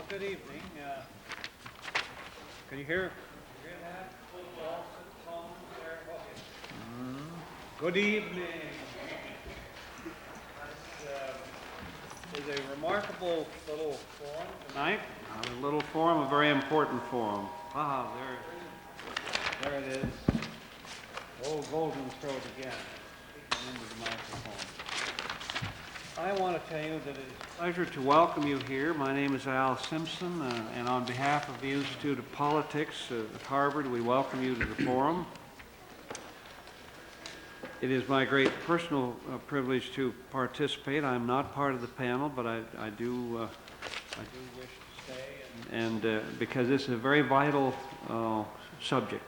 Good evening. Can you hear? Good evening. This is a remarkable little forum tonight. A little forum, a very important forum. Ah, there it is. Old golden throat again. Into the microphone. I want to tell you that it is a pleasure to welcome you here. My name is Al Simpson, and on behalf of the Institute of Politics at Harvard, we welcome you to the forum. It is my great personal privilege to participate. I'm not part of the panel, but I do wish to stay, and because this is a very vital subject.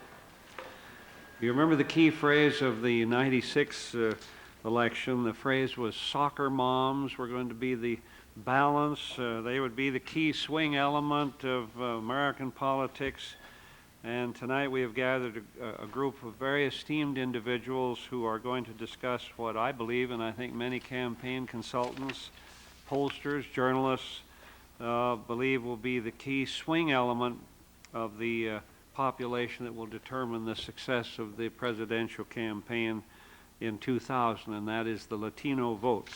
You remember the key phrase of the '96 election. The phrase was soccer moms were going to be the balance. They would be the key swing element of American politics. And tonight we have gathered a group of very esteemed individuals who are going to discuss what I believe, and I think many campaign consultants, pollsters, journalists believe will be the key swing element of the population that will determine the success of the presidential campaign in 2000, and that is the Latino vote.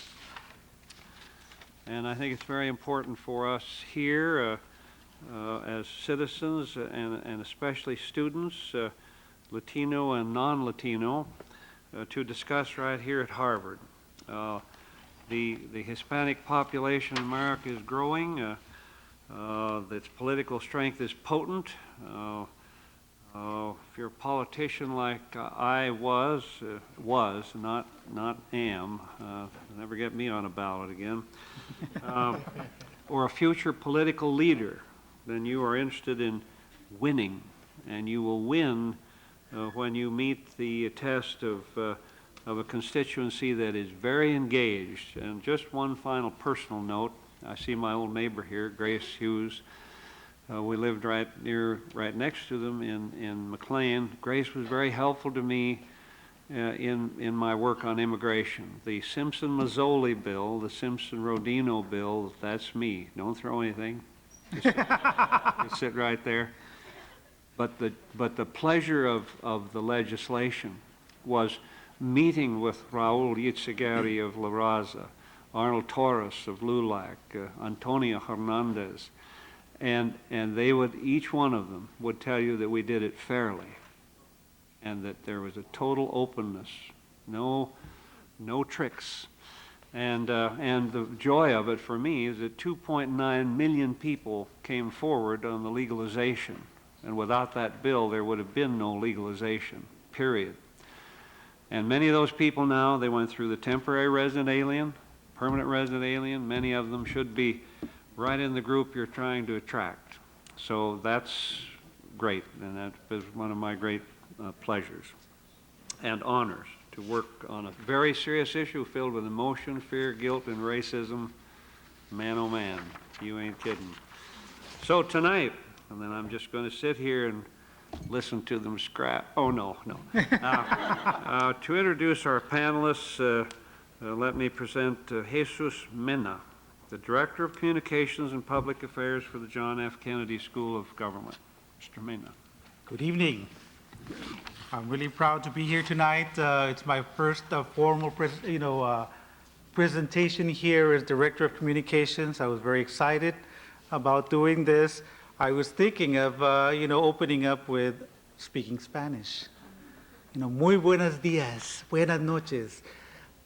And I think it's very important for us here as citizens and especially students, Latino and non-Latino, to discuss right here at Harvard. The Hispanic population in America is growing. Its political strength is potent. If you're a politician like I was, not am, never get me on a ballot again, or a future political leader, then you are interested in winning, and you will win when you meet the test of a constituency that is very engaged. And just one final personal note, I see my old neighbor here, Grace Hughes. We lived right next to them in McLean. Grace was very helpful to me in my work on immigration. The Simpson-Mazzoli bill, the Simpson-Rodino bill, that's me. Don't throw anything. Just sit right there. But the pleasure of the legislation was meeting with Raul Yizagari of La Raza, Arnold Torres of LULAC, Antonio Hernandez. And they would, each one of them would tell you that we did it fairly and that there was a total openness, no tricks. And the joy of it for me is that 2.9 million people came forward on the legalization. And without that bill, there would have been no legalization, period. And many of those people now, they went through the temporary resident alien, permanent resident alien. Many of them should be right in the group you're trying to attract. So that's great, and that is one of my great pleasures and honors to work on a very serious issue filled with emotion, fear, guilt, and racism. Man, oh man, you ain't kidding. So tonight, and then I'm just going to sit here and listen to them scrap. Oh, no. To introduce our panelists, let me present Jesus Mena, the Director of Communications and Public Affairs for the John F. Kennedy School of Government. Mr. Mena. Good evening. I'm really proud to be here tonight. It's my first formal presentation here as Director of Communications. I was very excited about doing this. I was thinking of, opening up with speaking Spanish. Muy buenos días, buenas noches.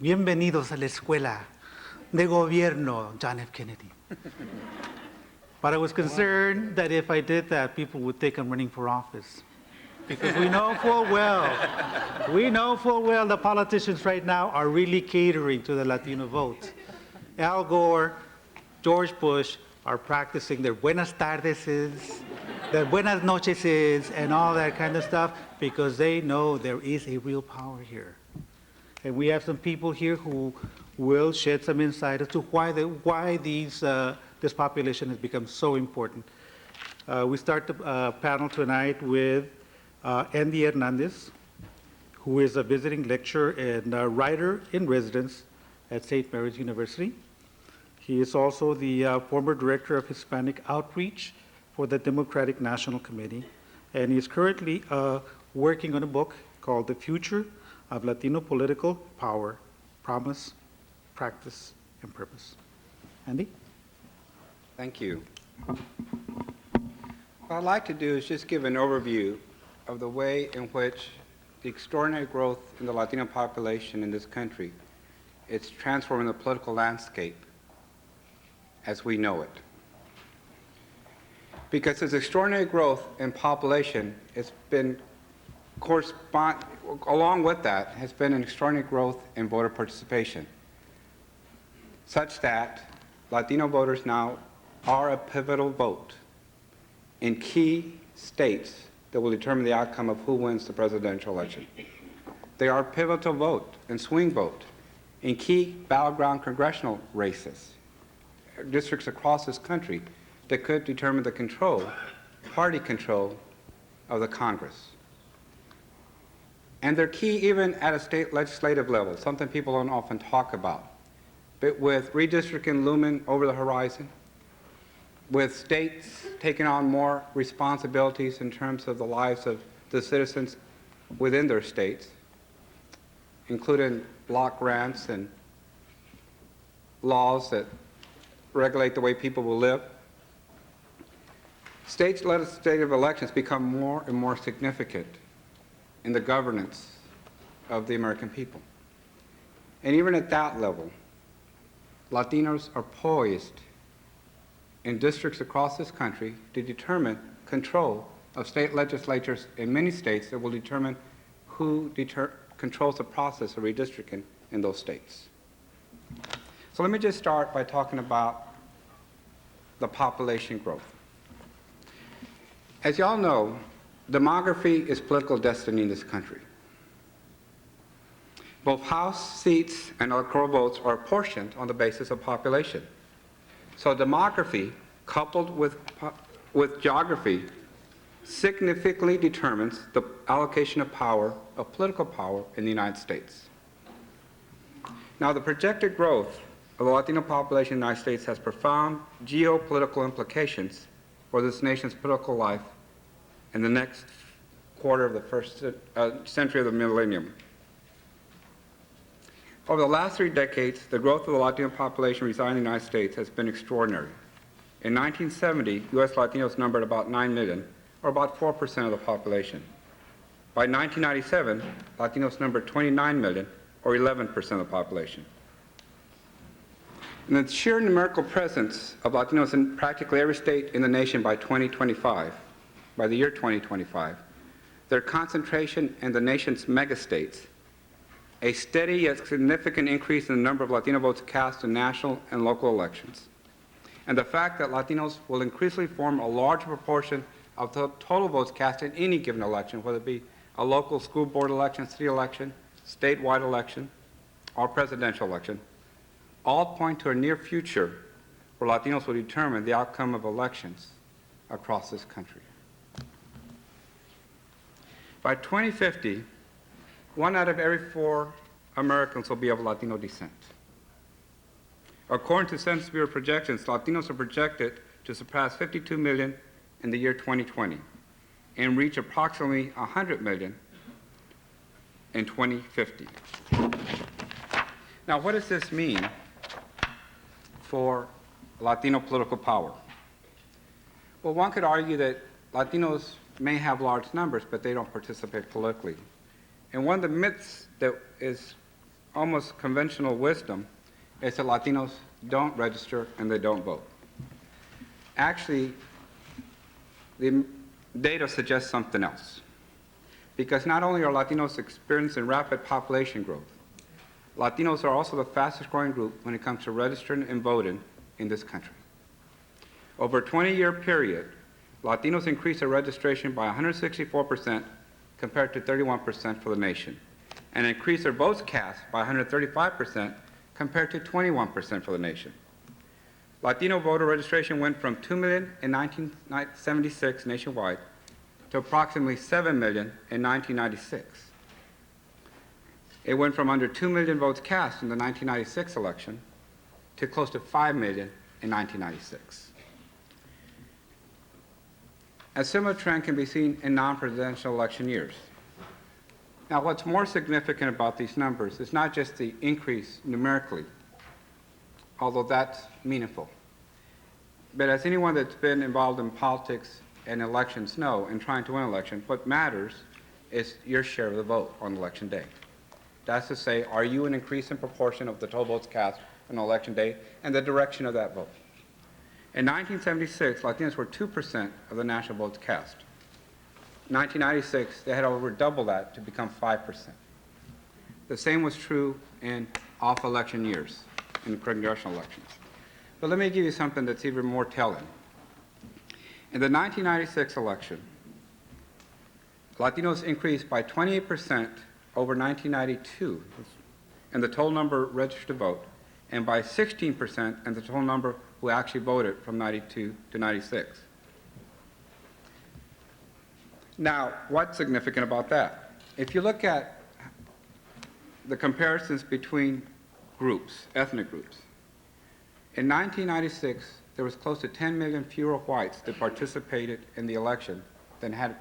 Bienvenidos a la escuela de gobierno, John F. Kennedy. But I was concerned that if I did that, people would think I'm running for office. Because we know full well the politicians right now are really catering to the Latino vote. Al Gore, George Bush, are practicing their buenas tardeses, their buenas nocheses, and all that kind of stuff, because they know there is a real power here. And we have some people here who will shed some insight as to why this population has become so important. We start the panel tonight with Andy Hernandez, who is a visiting lecturer and writer in residence at St. Mary's University. He is also the former director of Hispanic Outreach for the Democratic National Committee, and he is currently working on a book called The Future of Latino Political Power, Promise, Practice, and Purpose. Andy? Thank you. What I'd like to do is just give an overview of the way in which the extraordinary growth in the Latino population in this country is transforming the political landscape as we know it. Because this extraordinary growth in population has been along with that has been an extraordinary growth in voter participation, such that Latino voters now are a pivotal vote in key states that will determine the outcome of who wins the presidential election. They are a pivotal vote and swing vote in key battleground congressional races, districts across this country that could determine the control, party control of the Congress. And they're key even at a state legislative level, something people don't often talk about. But with redistricting looming over the horizon, with states taking on more responsibilities in terms of the lives of the citizens within their states, including block grants and laws that regulate the way people will live, state legislative elections become more and more significant in the governance of the American people. And even at that level, Latinos are poised in districts across this country to determine control of state legislatures in many states that will determine who controls the process of redistricting in those states. So let me just start by talking about the population growth. As you all know, demography is political destiny in this country. Both House seats and electoral votes are apportioned on the basis of population. So demography, coupled with geography, significantly determines the allocation of power, of political power, in the United States. Now, the projected growth of the Latino population in the United States has profound geopolitical implications for this nation's political life in the next quarter of the first century of the millennium. Over the last 3 decades, the growth of the Latino population residing in the United States has been extraordinary. In 1970, U.S. Latinos numbered about 9 million, or about 4% of the population. By 1997, Latinos numbered 29 million, or 11% of the population. And the sheer numerical presence of Latinos in practically every state in the nation by 2025, by the year 2025, their concentration in the nation's megastates, a steady yet significant increase in the number of Latino votes cast in national and local elections, and the fact that Latinos will increasingly form a larger proportion of the total votes cast in any given election, whether it be a local school board election, city election, statewide election, or presidential election, all point to a near future where Latinos will determine the outcome of elections across this country. By 2050, 1 out of every 4 Americans will be of Latino descent. According to Census Bureau projections, Latinos are projected to surpass 52 million in the year 2020 and reach approximately 100 million in 2050. Now, what does this mean for Latino political power? Well, one could argue that Latinos may have large numbers, but they don't participate politically. And one of the myths that is almost conventional wisdom is that Latinos don't register and they don't vote. Actually, the data suggests something else. Because not only are Latinos experiencing rapid population growth, Latinos are also the fastest growing group when it comes to registering and voting in this country. Over a 20-year period, Latinos increased their registration by 164% compared to 31% for the nation, and increased their votes cast by 135% compared to 21% for the nation. Latino voter registration went from 2 million in 1976 nationwide to approximately 7 million in 1996. It went from under 2 million votes cast in the 1996 election to close to 5 million in 1996. A similar trend can be seen in non-presidential election years. Now, what's more significant about these numbers is not just the increase numerically, although that's meaningful. But as anyone that's been involved in politics and elections know, in trying to win an election, what matters is your share of the vote on election day. That's to say, are you an increasing proportion of the total votes cast on election day and the direction of that vote? In 1976, Latinos were 2% of the national votes cast. In 1996, they had over double that to become 5%. The same was true in off-election years, in congressional elections. But let me give you something that's even more telling. In the 1996 election, Latinos increased by 28% over 1992 in the total number registered to vote, and by 16% in the total number who actually voted from 92 to 96. Now, what's significant about that? If you look at the comparisons between groups, ethnic groups, in 1996, there was close to 10 million fewer whites that participated in the election than had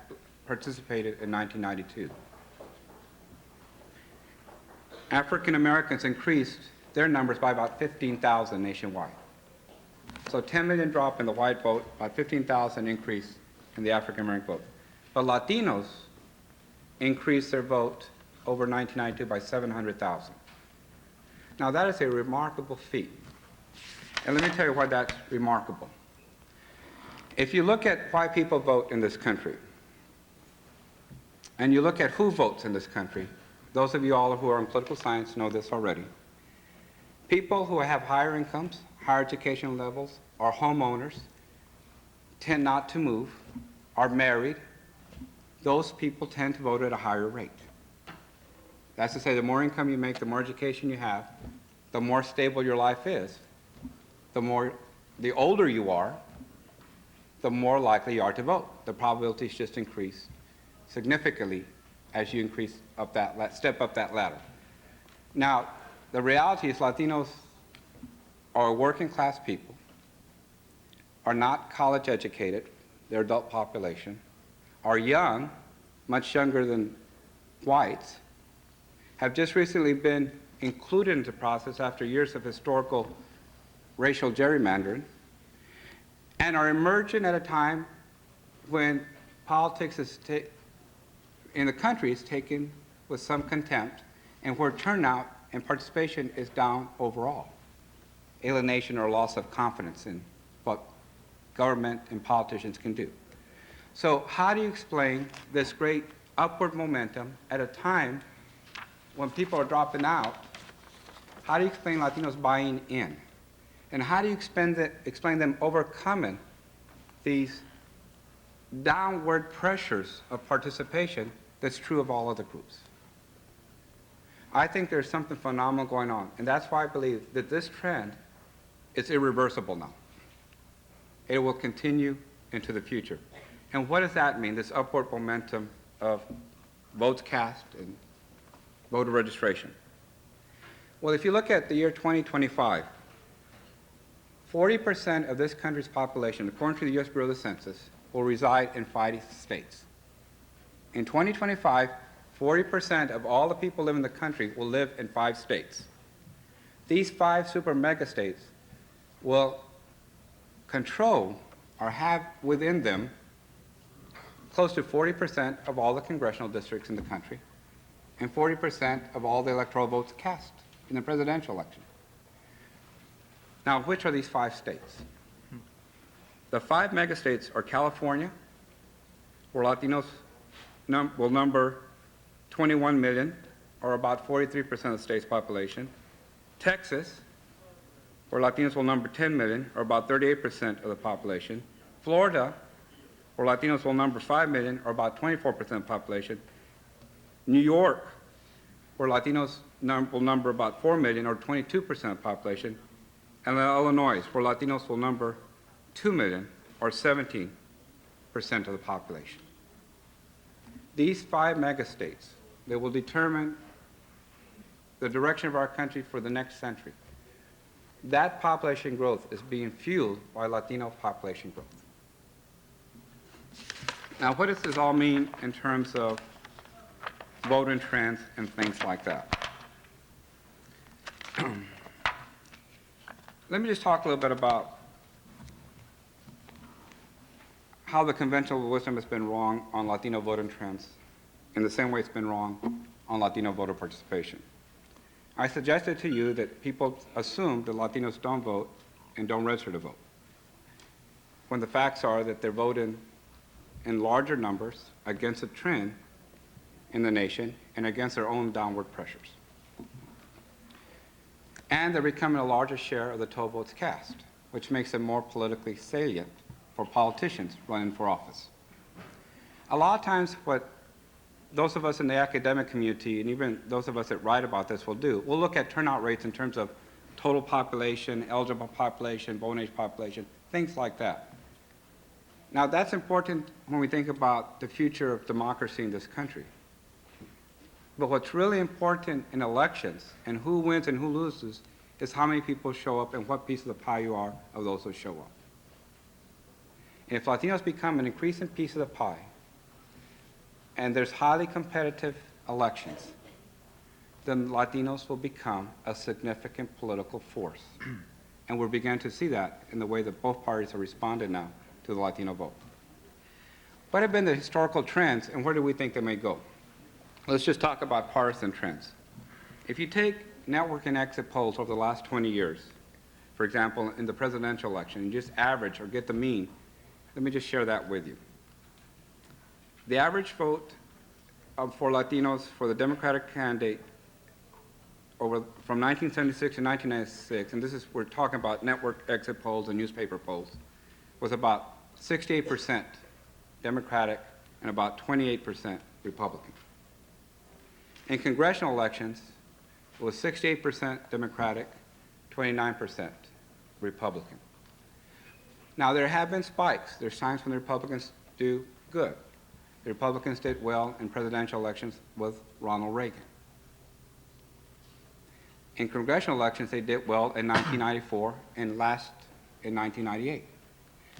participated in 1992. African Americans increased their numbers by about 15,000 nationwide. So 10 million drop in the white vote, about 15,000 increase in the African American vote. But Latinos increased their vote over 1992 by 700,000. Now that is a remarkable feat. And let me tell you why that's remarkable. If you look at why people vote in this country, and you look at who votes in this country, those of you all who are in political science know this already. People who have higher incomes, higher education levels, are homeowners, tend not to move, are married, those people tend to vote at a higher rate. That's to say, the more income you make, the more education you have, the more stable your life is, the older you are, the more likely you are to vote. The probabilities just increase significantly as you increase up that, step up that ladder. Now, the reality is Latinos are working class people, are not college educated, their adult population, are young, much younger than whites, have just recently been included into the process after years of historical racial gerrymandering, and are emerging at a time when politics is in the country is taken with some contempt, and where turnout and participation is down overall. Alienation or loss of confidence in what government and politicians can do. So how do you explain this great upward momentum at a time when people are dropping out? How do you explain Latinos buying in? And how do you explain them overcoming these downward pressures of participation that's true of all other groups? I think there's something phenomenal going on, and that's why I believe that this trend is irreversible now. It will continue into the future. And what does that mean, this upward momentum of votes cast and voter registration? Well, if you look at the year 2025, 40% of this country's population, according to the U.S. Bureau of the Census, will reside in 5 states. In 2025, 40% of all the people living in the country will live in 5 states. These 5 super mega states will control or have within them close to 40% of all the congressional districts in the country and 40% of all the electoral votes cast in the presidential election. Now, which are these 5 states? The 5 megastates are California, where Latinos will number 21 million, or about 43% of the state's population. Texas, where Latinos will number 10 million, or about 38% of the population. Florida, where Latinos will number 5 million, or about 24% of the population. New York, where Latinos will number about 4 million, or 22% of the population. And Illinois, where Latinos will number 2 million, or 17% of the population. These 5 megastates that will determine the direction of our country for the next century, that population growth is being fueled by Latino population growth. Now, what does this all mean in terms of voting trends and things like that? Let me just talk a little bit about how the conventional wisdom has been wrong on Latino voting trends in the same way it's been wrong on Latino voter participation. I suggested to you that people assume that Latinos don't vote and don't register to vote, when the facts are that they're voting in larger numbers against a trend in the nation and against their own downward pressures. And they're becoming a larger share of the total votes cast, which makes them more politically salient for politicians running for office. A lot of times what those of us in the academic community, and even those of us that write about this will do, we'll look at turnout rates in terms of total population, eligible population, voting age population, things like that. Now, that's important when we think about the future of democracy in this country. But what's really important in elections and who wins and who loses is how many people show up and what piece of the pie you are of those who show up. And if Latinos become an increasing piece of the pie, and there's highly competitive elections, then Latinos will become a significant political force. And we're beginning to see that in the way that both parties have responded now to the Latino vote. What have been the historical trends, and where do we think they may go? Let's just talk about partisan trends. If you take network and exit polls over the last 20 years, for example, in the presidential election, and just average or get the mean, let me just share that with you. The average vote for Latinos for the Democratic candidate from 1976 to 1996, and this is, we're talking about network exit polls and newspaper polls, was about 68% Democratic and about 28% Republican. In congressional elections, it was 68% Democratic, 29% Republican. Now, there have been spikes. There's times when the Republicans do good. The Republicans did well in presidential elections with Ronald Reagan. In congressional elections, they did well in 1994 and last in 1998.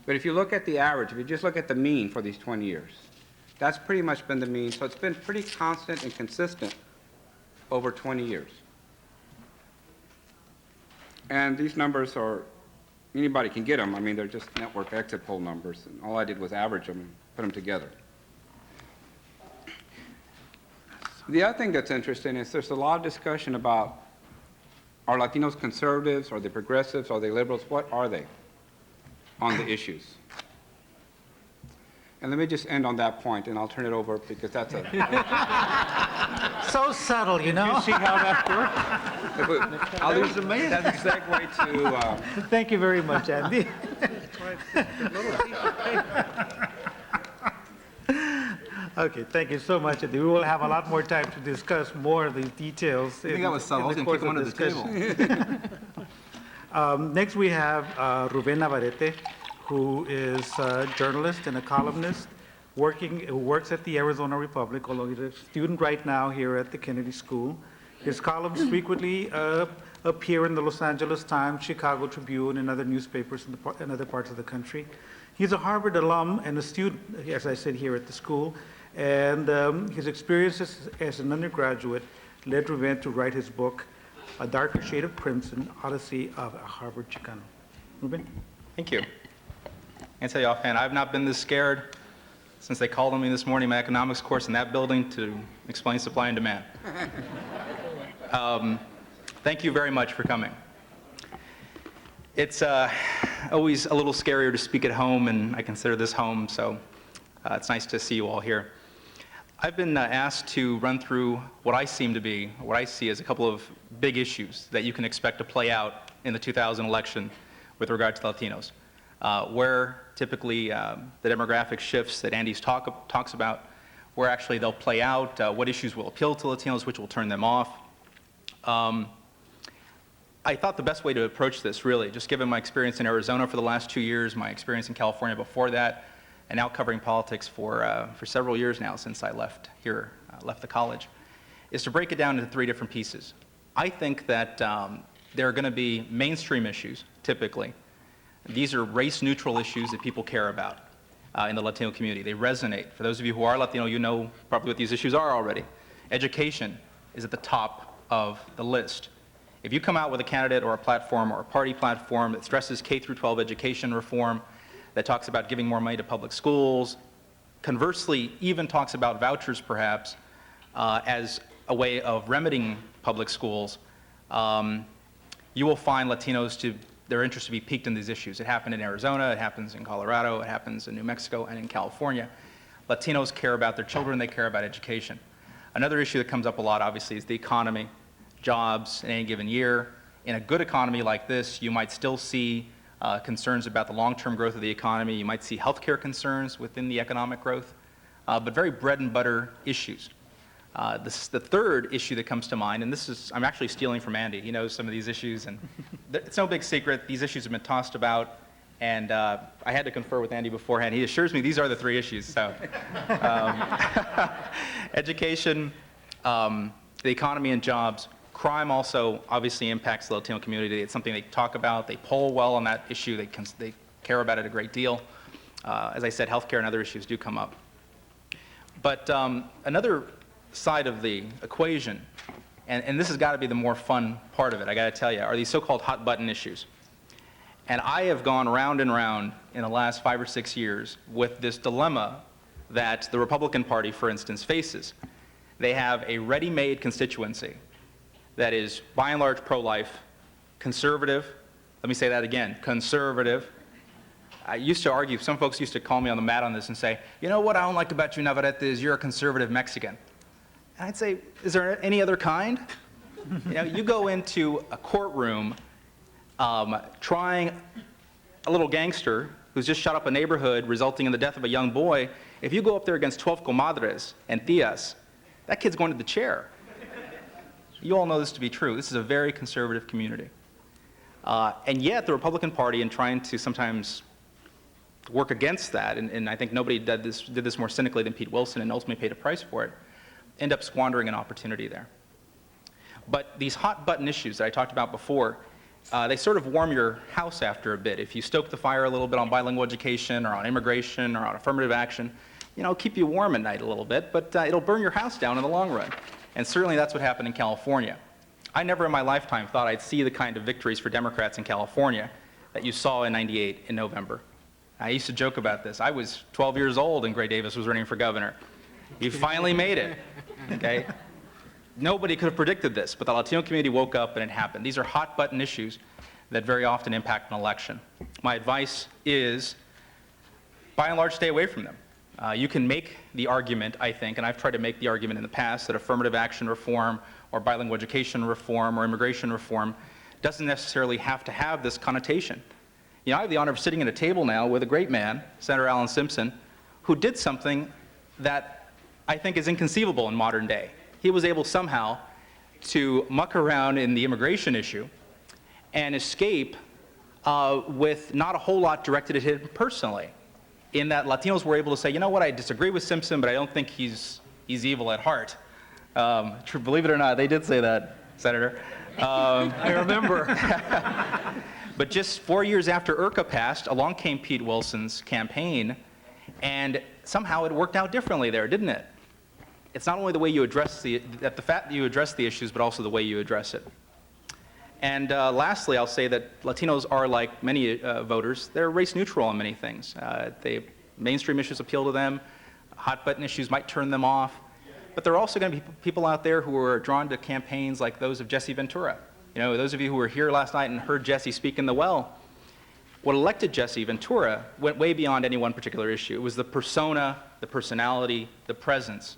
But if you look at the average, if you just look at the mean for these 20 years, that's pretty much been the mean. So it's been pretty constant and consistent over 20 years. And these numbers are, anybody can get them. I mean, they're just network exit poll numbers. And all I did was average them and put them together. The other thing that's interesting is there's a lot of discussion about, are Latinos conservatives, are they progressives, are they liberals, what are they on the issues? And let me just end on that point, and I'll turn it over because that's a... So subtle, you know? You see how that works? I'll use that's a segue to... Thank you very much, Andy. Okay, thank you so much, Andy. We will have a lot more time to discuss more of these details. I think that was subtle. I was going to kick him under the table. Next, we have Rubena Varete, who is a journalist and a columnist who works at the Arizona Republic, although he's a student right now here at the Kennedy School. His columns frequently appear in the Los Angeles Times, Chicago Tribune, and other newspapers in other parts of the country. He's a Harvard alum and a student, as I said, here at the school, and his experiences as an undergraduate led Rubén to write his book, A Darker Shade of Crimson, Odyssey of a Harvard Chicano. Rubén? Thank you. I tell you offhand, I've not been this scared since they called on me this morning in my economics course in that building to explain supply and demand. Thank you very much for coming. It's always a little scarier to speak at home, and I consider this home, so it's nice to see you all here. I've been asked to run through what I see as a couple of big issues that you can expect to play out in the 2000 election with regard to the Latinos. Where typically the demographic shifts that Andy talks about, where actually they'll play out, what issues will appeal to Latinos, which will turn them off. I thought the best way to approach this, really, just given my experience in Arizona for the last 2 years, my experience in California before that, and now covering politics for several years now since I left here, left the college, is to break it down into 3 different pieces. I think that there are going to be mainstream issues, typically. These are race-neutral issues that people care about in the Latino community. They resonate. For those of you who are Latino, you know probably what these issues are already. Education is at the top of the list. If you come out with a candidate or a platform or a party platform that stresses K-12 education reform, that talks about giving more money to public schools, conversely even talks about vouchers perhaps as a way of remedying public schools, you will find Latinos their interest to be piqued in these issues. It happened in Arizona, it happens in Colorado, it happens in New Mexico and in California. Latinos care about their children, they care about education. Another issue that comes up a lot, obviously, is the economy, jobs in any given year. In a good economy like this, you might still see concerns about the long-term growth of the economy. You might see healthcare concerns within the economic growth, but very bread and butter issues. The third issue that comes to mind, and this is, I'm actually stealing from Andy. He knows some of these issues, and it's no big secret. These issues have been tossed about, and I had to confer with Andy beforehand. He assures me these are the 3 issues. So, education, the economy and jobs. Crime also obviously impacts the Latino community. It's something they talk about. They poll well on that issue. They care about it a great deal. As I said, healthcare and other issues do come up. But another side of the equation, and this has got to be the more fun part of it, I got to tell you, are these so-called hot button issues. And I have gone round and round in the last 5 or 6 years with this dilemma that the Republican Party, for instance, faces. They have a ready-made constituency that is, by and large, pro-life, conservative. Let me say that again, conservative. I used to argue, some folks used to call me on the mat on this and say, you know what I don't like about you, Navarrete, is you're a conservative Mexican. And I'd say, is there any other kind? You know, you go into a courtroom trying a little gangster who's just shot up a neighborhood resulting in the death of a young boy. If you go up there against 12 comadres and tias, that kid's going to the chair. You all know this to be true. This is a very conservative community. And yet the Republican Party, in trying to sometimes work against that, and I think nobody did this more cynically than Pete Wilson and ultimately paid a price for it, end up squandering an opportunity there. But these hot button issues that I talked about before, they sort of warm your house after a bit. If you stoke the fire a little bit on bilingual education or on immigration or on affirmative action, you know, keep you warm at night a little bit, but it'll burn your house down in the long run. And certainly that's what happened in California. I never in my lifetime thought I'd see the kind of victories for Democrats in California that you saw in '98 in November. I used to joke about this. I was 12 years old and Gray Davis was running for governor. He finally made it, okay? Nobody could have predicted this, but the Latino community woke up and it happened. These are hot button issues that very often impact an election. My advice is, by and large, stay away from them. You can make the argument, I think, and I've tried to make the argument in the past, that affirmative action reform or bilingual education reform or immigration reform doesn't necessarily have to have this connotation. You know, I have the honor of sitting at a table now with a great man, Senator Alan Simpson, who did something that I think is inconceivable in modern day. He was able somehow to muck around in the immigration issue and escape with not a whole lot directed at him personally, in that Latinos were able to say, you know what, I disagree with Simpson, but I don't think he's evil at heart. Believe it or not, they did say that, Senator. I remember. But just 4 years after IRCA passed, along came Pete Wilson's campaign, and somehow it worked out differently there, didn't it? It's not only the way you address the fact that you address the issues, but also the way you address it. And lastly, I'll say that Latinos are, like many voters, they're race neutral on many things. Mainstream issues appeal to them. Hot button issues might turn them off. But there are also going to be people out there who are drawn to campaigns like those of Jesse Ventura. You know, those of you who were here last night and heard Jesse speak in the well, what elected Jesse Ventura went way beyond any one particular issue. It was the persona, the personality, the presence.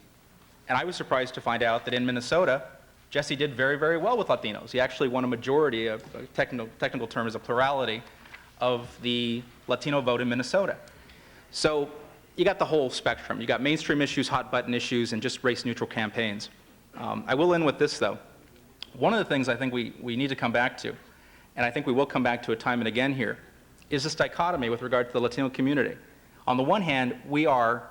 And I was surprised to find out that in Minnesota, Jesse did very, very well with Latinos. He actually won a majority, a technical term is a plurality, of the Latino vote in Minnesota. So you got the whole spectrum. You got mainstream issues, hot button issues, and just race-neutral campaigns. I will end with this, though. One of the things I think we need to come back to, and I think we will come back to it time and again here, is this dichotomy with regard to the Latino community. On the one hand, we are,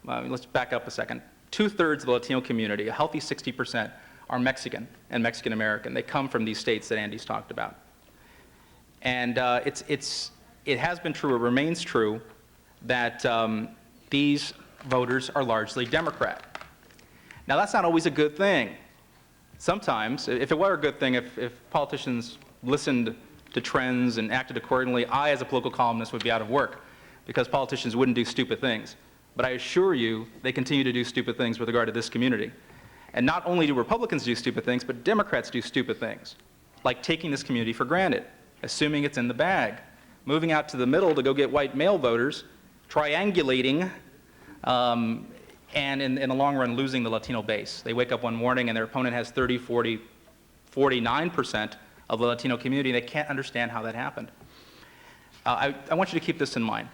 let's back up a second, 2/3 of the Latino community, a healthy 60%, are Mexican and Mexican-American. They come from these states that Andy's talked about. And it has been true, it remains true, that these voters are largely Democrat. Now, that's not always a good thing. Sometimes, if it were a good thing, if politicians listened to trends and acted accordingly, I, as a political columnist, would be out of work, because politicians wouldn't do stupid things. But I assure you, they continue to do stupid things with regard to this community. And not only do Republicans do stupid things, but Democrats do stupid things, like taking this community for granted, assuming it's in the bag, moving out to the middle to go get white male voters, triangulating, and in the long run, losing the Latino base. They wake up one morning and their opponent has 30, 40, 49% of the Latino community. They can't understand how that happened. I want you to keep this in mind.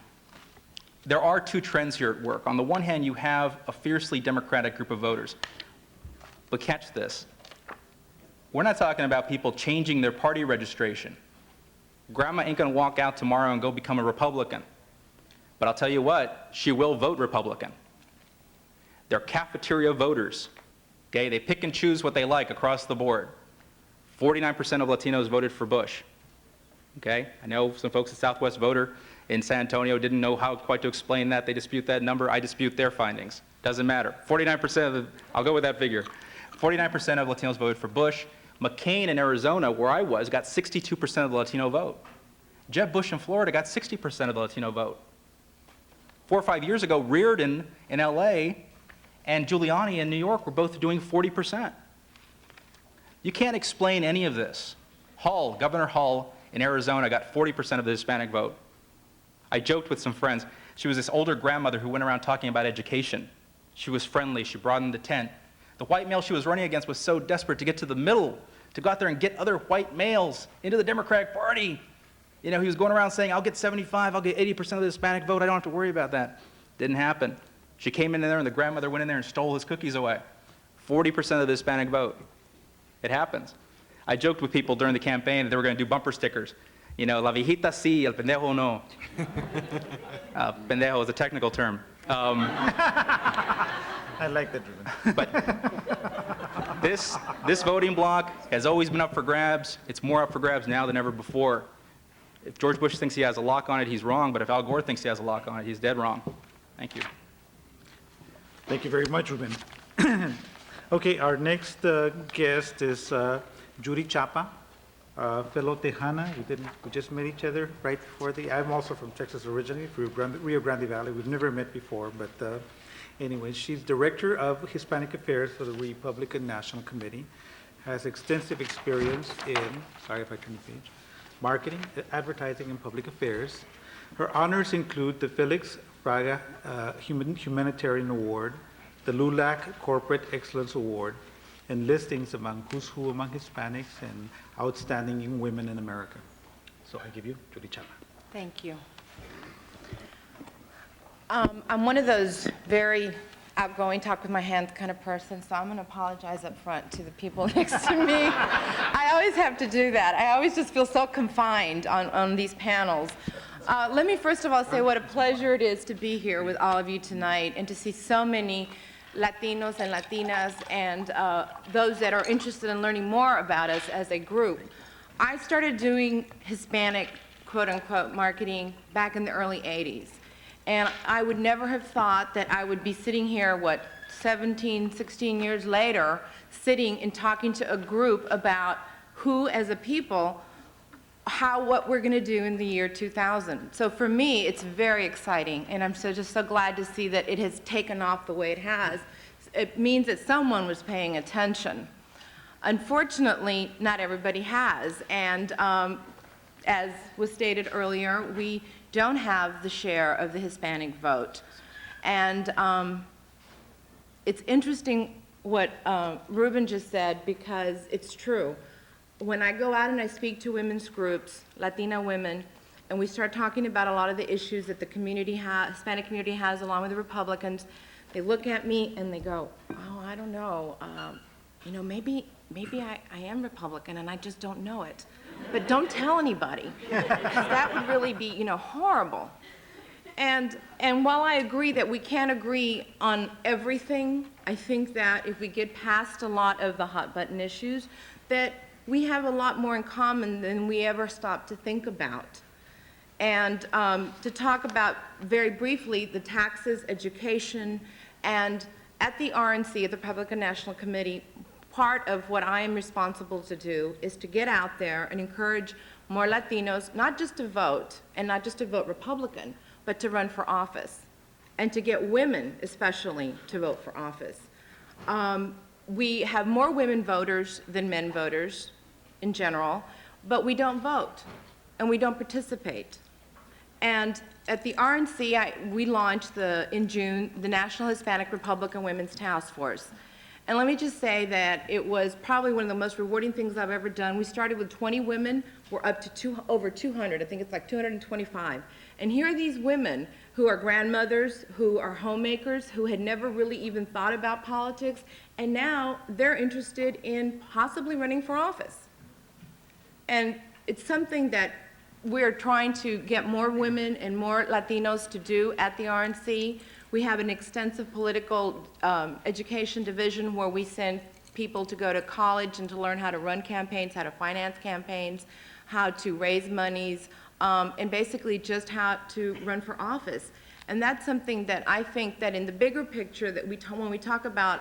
There are two trends here at work. On the one hand, you have a fiercely Democratic group of voters. But catch this. We're not talking about people changing their party registration. Grandma ain't going to walk out tomorrow and go become a Republican. But I'll tell you what, she will vote Republican. They're cafeteria voters. Okay? They pick and choose what they like across the board. 49% of Latinos voted for Bush. Okay? I know some folks at Southwest Voter in San Antonio didn't know how quite to explain that. They dispute that number. I dispute their findings. Doesn't matter. 49% of the, I'll go with that figure. 49% of Latinos voted for Bush. McCain in Arizona, where I was, got 62% of the Latino vote. Jeb Bush in Florida got 60% of the Latino vote. 4 or 5 years ago, Reardon in LA and Giuliani in New York were both doing 40%. You can't explain any of this. Governor Hull in Arizona got 40% of the Hispanic vote. I joked with some friends. She was this older grandmother who went around talking about education. She was friendly. She broadened the tent. The white male she was running against was so desperate to get to the middle, to go out there and get other white males into the Democratic Party. You know, he was going around saying, I'll get 75, I'll get 80% of the Hispanic vote. I don't have to worry about that. Didn't happen. She came in there and the grandmother went in there and stole his cookies away. 40% of the Hispanic vote. It happens. I joked with people during the campaign that they were going to do bumper stickers. You know, la viejita sí, el pendejo no. Pendejo is a technical term. I like that, Ruben. But this voting bloc has always been up for grabs. It's more up for grabs now than ever before. If George Bush thinks he has a lock on it, he's wrong. But if Al Gore thinks he has a lock on it, he's dead wrong. Thank you. Thank you very much, Ruben. Okay, our next guest is Judy Chapa, fellow Tejana. We just met each other right before I'm also from Texas originally, Rio Grande Valley. We've never met before, but anyway, she's Director of Hispanic Affairs for the Republican National Committee, has extensive experience in, sorry if I turn the page, marketing, advertising, and public affairs. Her honors include the Felix Fraga Humanitarian Award, the LULAC Corporate Excellence Award, and listings among Who's Who among Hispanics and Outstanding Young Women in America. So I give you Judy Chapa. Thank you. I'm one of those very outgoing, talk with my hands kind of person, so I'm going to apologize up front to the people next to me. I always have to do that. I always just feel so confined on these panels. Let me first of all say what a pleasure it is to be here with all of you tonight and to see so many Latinos and Latinas and those that are interested in learning more about us as a group. I started doing Hispanic, quote-unquote, marketing back in the early 80s. And I would never have thought that I would be sitting here, 17, 16 years later, sitting and talking to a group about who, as a people, what we're going to do in the year 2000. So for me, it's very exciting, and I'm just so glad to see that it has taken off the way it has. It means that someone was paying attention. Unfortunately, not everybody has, and as was stated earlier, we don't have the share of the Hispanic vote. And it's interesting what Ruben just said, because it's true. When I go out and I speak to women's groups, Latina women, and we start talking about a lot of the issues that the community Hispanic community has, along with the Republicans, they look at me and they go, oh, I don't know, you know, maybe I am Republican and I just don't know it. But don't tell anybody, because that would really be, you know, horrible. And while I agree that we can't agree on everything, I think that if we get past a lot of the hot button issues, that we have a lot more in common than we ever stop to think about. And to talk about very briefly the taxes, education, and at the RNC, at the Republican National Committee, part of what I am responsible to do is to get out there and encourage more Latinos, not just to vote, and not just to vote Republican, but to run for office, and to get women especially to vote for office. We have more women voters than men voters in general, but we don't vote, and we don't participate. And at the RNC, we launched in June the National Hispanic Republican Women's Task Force. And let me just say that it was probably one of the most rewarding things I've ever done. We started with 20 women. We're up to over 200. I think it's like 225. And here are these women who are grandmothers, who are homemakers, who had never really even thought about politics, and now they're interested in possibly running for office. And it's something that we're trying to get more women and more Latinos to do at the RNC. We have an extensive political education division where we send people to go to college and to learn how to run campaigns, how to finance campaigns, how to raise monies, and basically just how to run for office. And that's something that I think that in the bigger picture that when we talk about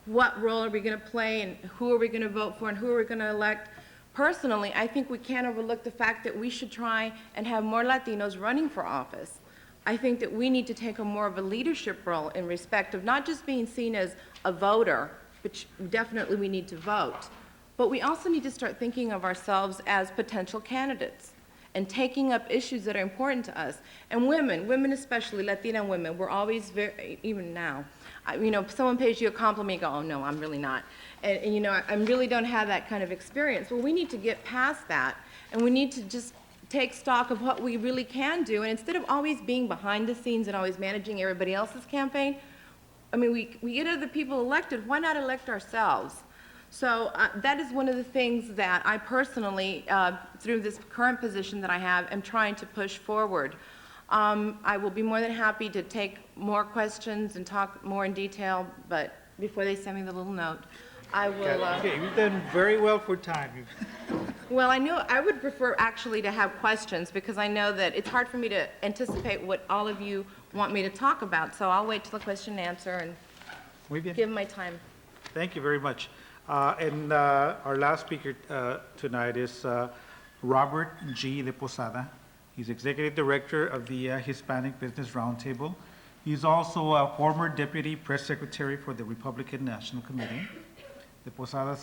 what role are we going to play and who are we going to vote for and who are we going to elect, personally, I think we can't overlook the fact that we should try and have more Latinos running for office. I think that we need to take more of a leadership role in respect of not just being seen as a voter, which definitely we need to vote, but we also need to start thinking of ourselves as potential candidates and taking up issues that are important to us. And women especially, Latina women, we're always very, even now, you know, if someone pays you a compliment, you go, oh no, I'm really not. And you know, I really don't have that kind of experience. Well, we need to get past that, and we need to just take stock of what we really can do. And instead of always being behind the scenes and always managing everybody else's campaign, I mean, we get other people elected, why not elect ourselves? So that is one of the things that I personally, through this current position that I have, am trying to push forward. I will be more than happy to take more questions and talk more in detail, but before they send me the little note, I will... Okay, you've done very well for time. Well, I would prefer actually to have questions, because I know that it's hard for me to anticipate what all of you want me to talk about, so I'll wait till the question and answer and Muy bien. give my time. Thank you very much. And our last speaker tonight is Robert G. De Posada. He's Executive Director of the Hispanic Business Roundtable. He's also a former Deputy Press Secretary for the Republican National Committee. De Posada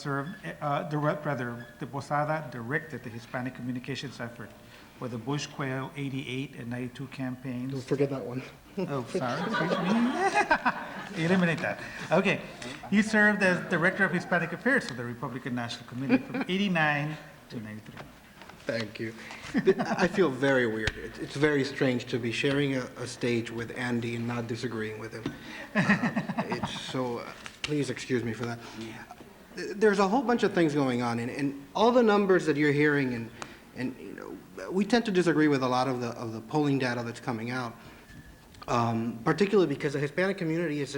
De Posada directed the Hispanic communications effort for the Bush Quayle 88 and 92 campaigns. Don't forget that one. Oh, sorry, excuse me. Eliminate that. Okay. He served as Director of Hispanic Affairs of the Republican National Committee from 89 to 93. Thank you. I feel very weird. It's very strange to be sharing a stage with Andy and not disagreeing with him. Please excuse me for that. There's a whole bunch of things going on, and all the numbers that you're hearing, and you know, we tend to disagree with a lot of the polling data that's coming out, particularly because the Hispanic community is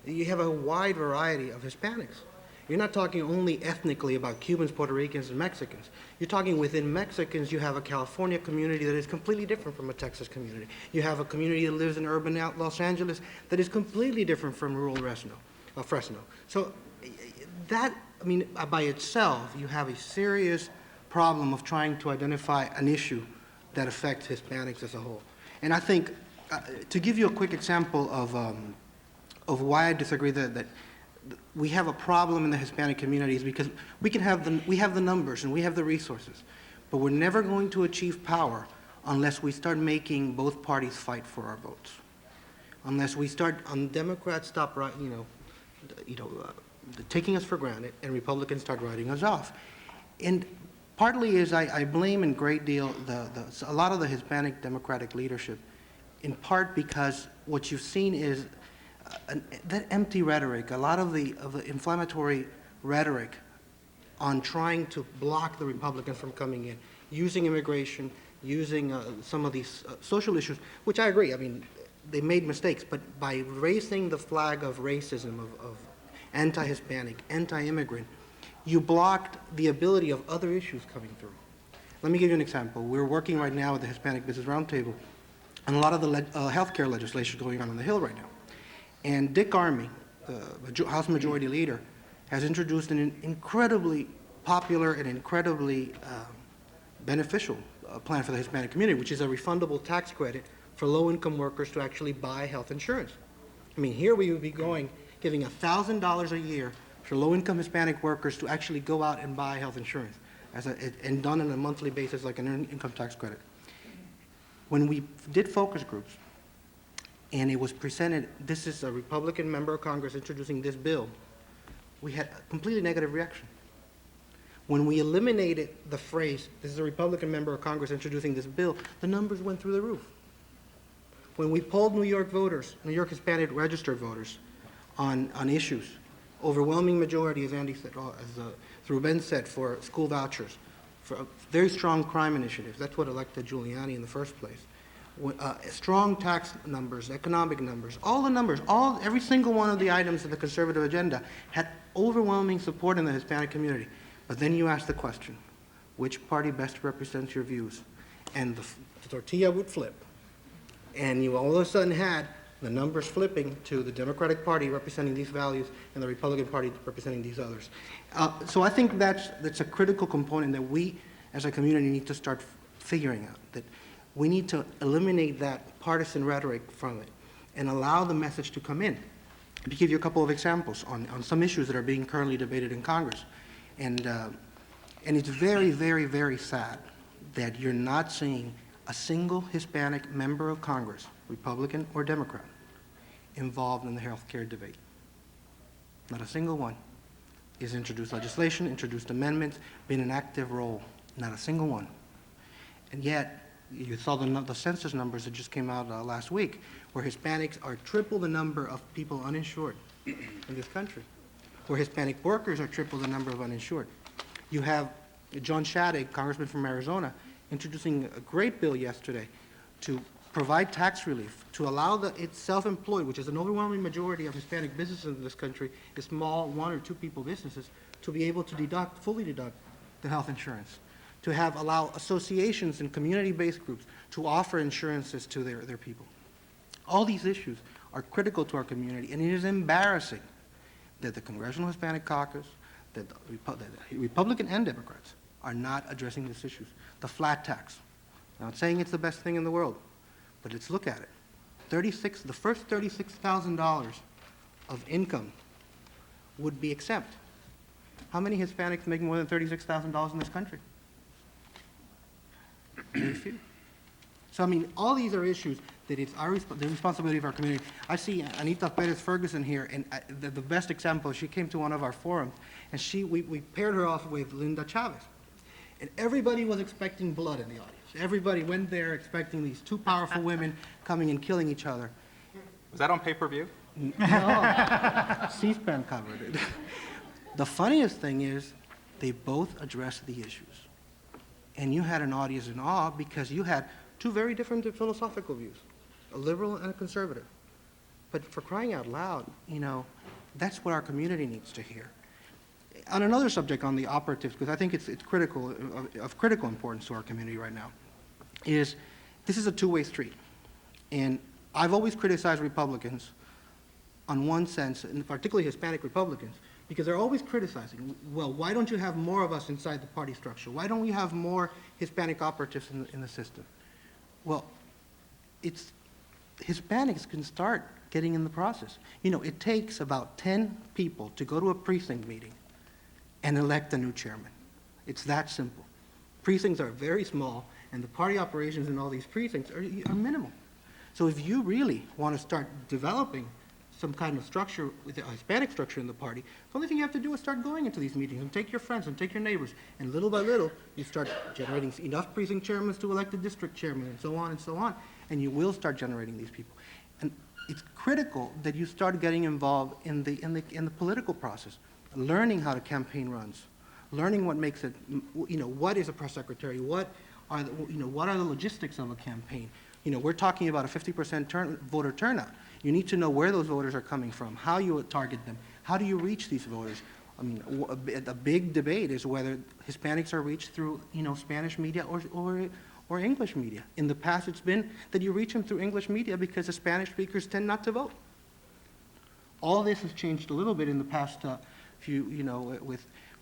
you have a wide variety of Hispanics. You're not talking only ethnically about Cubans, Puerto Ricans, and Mexicans. You're talking within Mexicans, you have a California community that is completely different from a Texas community. You have a community that lives in urban Los Angeles that is completely different from rural Fresno. So that, I mean, by itself, you have a serious problem of trying to identify an issue that affects Hispanics as a whole. And I think, to give you a quick example of why I disagree that we have a problem in the Hispanic communities, because we have the numbers and we have the resources, but we're never going to achieve power unless we start making both parties fight for our votes. Unless we start, Democrats stop, taking us for granted, and Republicans start writing us off. And partly is I blame in great deal a lot of the Hispanic Democratic leadership, in part because what you've seen is that empty rhetoric, a lot of the inflammatory rhetoric on trying to block the Republicans from coming in, using immigration, using some of these social issues, which I agree. I mean, they made mistakes, but by raising the flag of racism, of anti-Hispanic, anti-immigrant, you blocked the ability of other issues coming through. Let me give you an example. We're working right now at the Hispanic Business Roundtable on a lot of the healthcare legislation going on the Hill right now. And Dick Armey, the House Majority Leader, has introduced an incredibly popular and incredibly beneficial plan for the Hispanic community, which is a refundable tax credit for low-income workers to actually buy health insurance. I mean, here we would be giving $1,000 a year for low-income Hispanic workers to actually go out and buy health insurance, and done on a monthly basis like an earned income tax credit. When we did focus groups, and it was presented, this is a Republican member of Congress introducing this bill, we had a completely negative reaction. When we eliminated the phrase, this is a Republican member of Congress introducing this bill, the numbers went through the roof. When we polled New York voters, New York Hispanic registered voters, on issues, overwhelming majority, as Andy said, as Ruben said, for school vouchers, for very strong crime initiatives. That's what elected Giuliani in the first place. Strong tax numbers, economic numbers, all the numbers, every single one of the items in the conservative agenda had overwhelming support in the Hispanic community. But then you ask the question, which party best represents your views? And the tortilla would flip. And you all of a sudden had the numbers flipping to the Democratic Party representing these values and the Republican Party representing these others. So I think that's a critical component that we as a community need to start figuring out, that we need to eliminate that partisan rhetoric from it and allow the message to come in. To give you a couple of examples on some issues that are being currently debated in Congress. And it's very, very, very sad that you're not seeing a single Hispanic member of Congress, Republican or Democrat, involved in the health care debate. Not a single one. Is introduced legislation, introduced amendments, been an active role. Not a single one. And yet, you saw the census numbers that just came out last week, where Hispanics are triple the number of people uninsured in this country, where Hispanic workers are triple the number of uninsured. You have John Shadegg, congressman from Arizona, introducing a great bill yesterday to provide tax relief, to allow it's self-employed, which is an overwhelming majority of Hispanic businesses in this country, the small one or two people businesses, to be able to fully deduct the health insurance, to allow associations and community-based groups to offer insurances to their people. All these issues are critical to our community, and it is embarrassing that the Congressional Hispanic Caucus, that the Republican and Democrats are not addressing these issues. The flat tax. I'm not saying it's the best thing in the world, but let's look at it. The first $36,000 of income would be exempt. How many Hispanics make more than $36,000 in this country? Very few. So, I mean, all these are issues that it's the responsibility of our community. I see Anita Perez Ferguson here, and the best example, she came to one of our forums, and we paired her off with Linda Chavez. And everybody was expecting blood in the audience. Everybody went there expecting these two powerful women coming and killing each other. Was that on pay-per-view? No, C-SPAN covered it. The funniest thing is they both addressed the issues. And you had an audience in awe because you had two very different philosophical views, a liberal and a conservative. But for crying out loud, that's what our community needs to hear. On another subject, on the operatives, because I think it's critical, of critical importance to our community right now, is this is a two-way street. And I've always criticized Republicans on one sense, and particularly Hispanic Republicans, because they're always criticizing, well, why don't you have more of us inside the party structure? Why don't we have more Hispanic operatives in the system? Well, Hispanics can start getting in the process. It takes about 10 people to go to a precinct meeting and elect a new chairman. It's that simple. Precincts are very small, and the party operations in all these precincts are minimal. So if you really want to start developing some kind of structure, with a Hispanic structure in the party, the only thing you have to do is start going into these meetings and take your friends and take your neighbors, and little by little, you start generating enough precinct chairmen to elect a district chairman, and so on, and you will start generating these people. And it's critical that you start getting involved in the political process, learning how the campaign runs, learning what makes it, what is a press secretary, what are the logistics of a campaign. We're talking about a 50% voter turnout. You need to know where those voters are coming from, how you target them, how do you reach these voters. I mean, a big debate is whether Hispanics are reached through, Spanish media or English media. In the past, it's been that you reach them through English media because the Spanish speakers tend not to vote. All this has changed a little bit in the past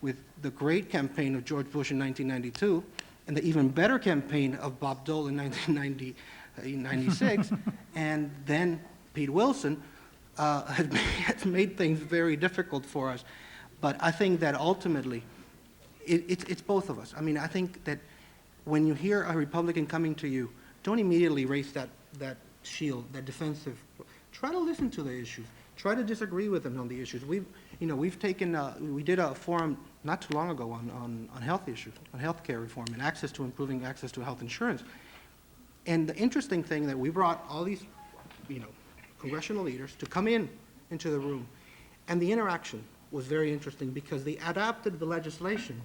with the great campaign of George Bush in 1992 and the even better campaign of Bob Dole in 1996, and then Pete Wilson has made things very difficult for us. But I think that ultimately, it's both of us. I mean, I think that when you hear a Republican coming to you, don't immediately raise that shield, that defensive. Try to listen to the issues. Try to disagree with them on the issues. We did a forum not too long ago on health issues, on health care reform and improving access to health insurance. And the interesting thing that we brought all these, congressional leaders to come into the room, and the interaction was very interesting because they adapted the legislation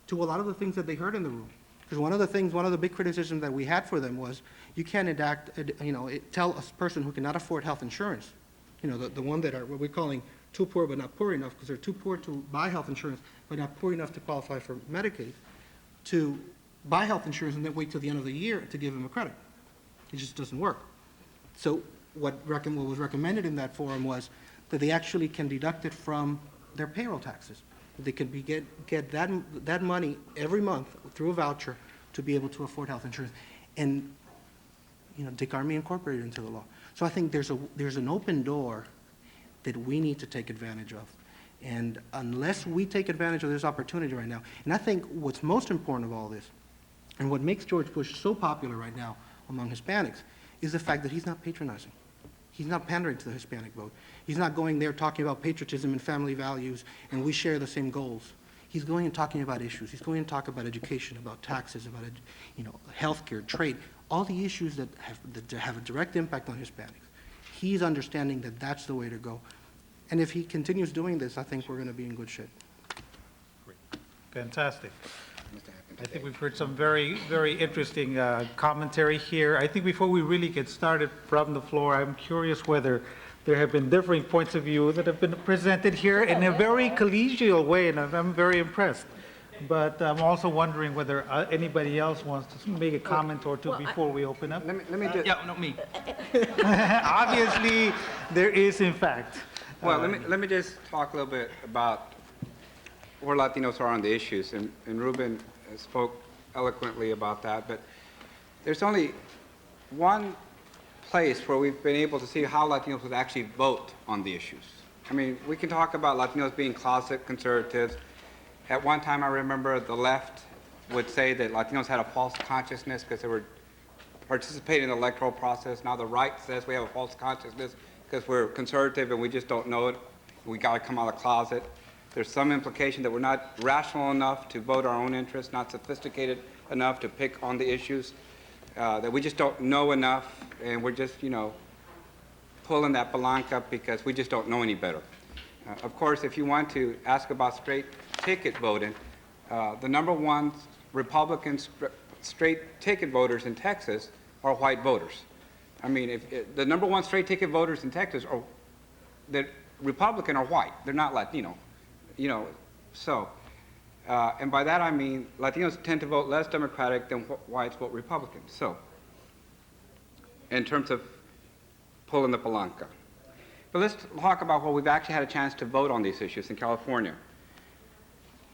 to a lot of the things that they heard in the room. Because one of the big criticisms that we had for them was, you can't tell a person who cannot afford health insurance, the one that are what we're calling too poor but not poor enough, because they're too poor to buy health insurance but not poor enough to qualify for Medicaid, to buy health insurance and then wait till the end of the year to give them a credit. It just doesn't work. So what was recommended in that forum was that they actually can deduct it from their payroll taxes. They can get that money every month through a voucher to be able to afford health insurance. And Dick Armey incorporated into the law. So I think there's an open door that we need to take advantage of. And unless we take advantage of this opportunity right now, and I think what's most important of all this, and what makes George Bush so popular right now among Hispanics, is the fact that he's not patronizing. He's not pandering to the Hispanic vote. He's not going there talking about patriotism and family values, and we share the same goals. He's going and talking about issues. He's going and talking about education, about taxes, about healthcare, trade, all the issues that have a direct impact on Hispanics. He's understanding that that's the way to go. And if he continues doing this, I think we're going to be in good shape. Fantastic. I think we've heard some very, very interesting commentary here. I think before we really get started from the floor, I'm curious whether there have been differing points of view that have been presented here in a very collegial way, and I'm very impressed. But I'm also wondering whether anybody else wants to make a comment or two before we open up. Let me just, Yeah, no, me. Obviously, there is, in fact. well, let me just talk a little bit about where Latinos are on the issues, and Ruben spoke eloquently about that, but there's only one place where we've been able to see how Latinos would actually vote on the issues. I mean, we can talk about Latinos being closet conservatives. At one time, I remember the left would say that Latinos had a false consciousness because they were participating in the electoral process. Now the right says we have a false consciousness because we're conservative and we just don't know it. We got to come out of the closet. There's some implication that we're not rational enough to vote our own interests, not sophisticated enough to pick on the issues, that we just don't know enough, and we're just, pulling that palanca because we just don't know any better. Of course, if you want to ask about straight ticket voting, the number one Republican straight ticket voters in Texas are white voters. I mean, the number one straight ticket voters in Texas are that Republican are white. They're not Latino. And by that I mean Latinos tend to vote less Democratic than whites vote Republican. So, in terms of pulling the palanca. But let's talk about where we've actually had a chance to vote on these issues in California.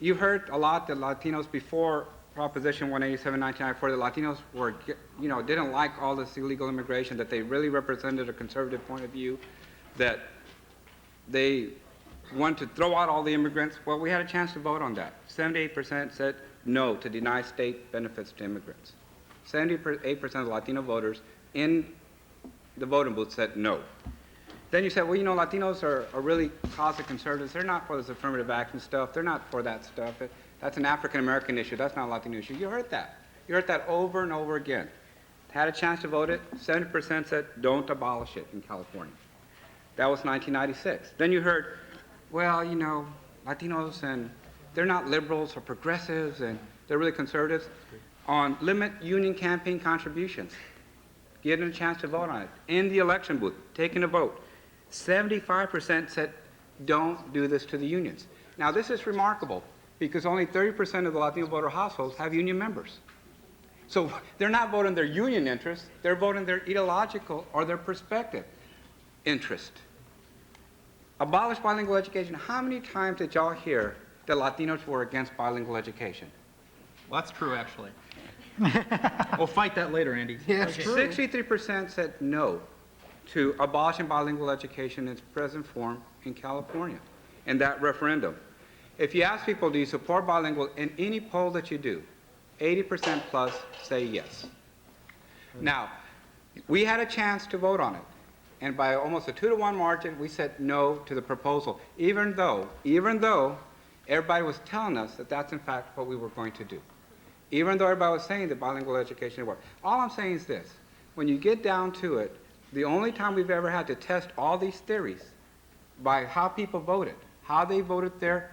You heard a lot that Latinos before Proposition 187, 1994, the Latinos were, didn't like all this illegal immigration, that they really represented a conservative point of view, that they wanted to throw out all the immigrants. Well, we had a chance to vote on that. 78% said no to deny state benefits to immigrants. 78% of Latino voters in the voting booth said no. Then you said, well, you know, Latinos are really closet conservatives. They're not for this affirmative action stuff. They're not for that stuff. That's an African-American issue. That's not a Latino issue. You heard that. You heard that over and over again. Had a chance to vote it, 70% said don't abolish it in California. That was 1996. Then you heard, well, you know, Latinos, and they're not liberals or progressives, and they're really conservatives, on limit union campaign contributions. Getting a chance to vote on it. In the election booth, taking a vote. 75% said don't do this to the unions. Now, this is remarkable because only 30% of the Latino voter households have union members. So they're not voting their union interest, they're voting their ideological or their perspective interest. Abolish bilingual education. How many times did y'all hear that Latinos were against bilingual education? Well, that's true, actually. We'll fight that later, Andy. Yeah, it's true. 63% said no to abolishing bilingual education in its present form in California in that referendum. If you ask people, do you support bilingual, in any poll that you do, 80% plus say yes. Now, we had a chance to vote on it, and by almost a 2-to-1 margin, we said no to the proposal, even though everybody was telling us that that's in fact what we were going to do. Even though everybody was saying that bilingual education would work. All I'm saying is this, when you get down to it, the only time we've ever had to test all these theories by how people voted, how they voted their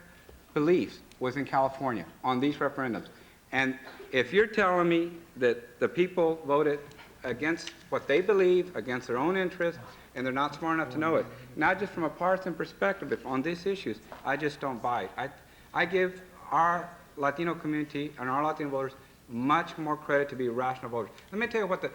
beliefs, was in California on these referendums. And if you're telling me that the people voted against what they believe, against their own interests, and they're not smart enough to know it, not just from a partisan perspective, but on these issues, I just don't buy it. I give our Latino community and our Latino voters much more credit to be rational voters. Let me tell you what the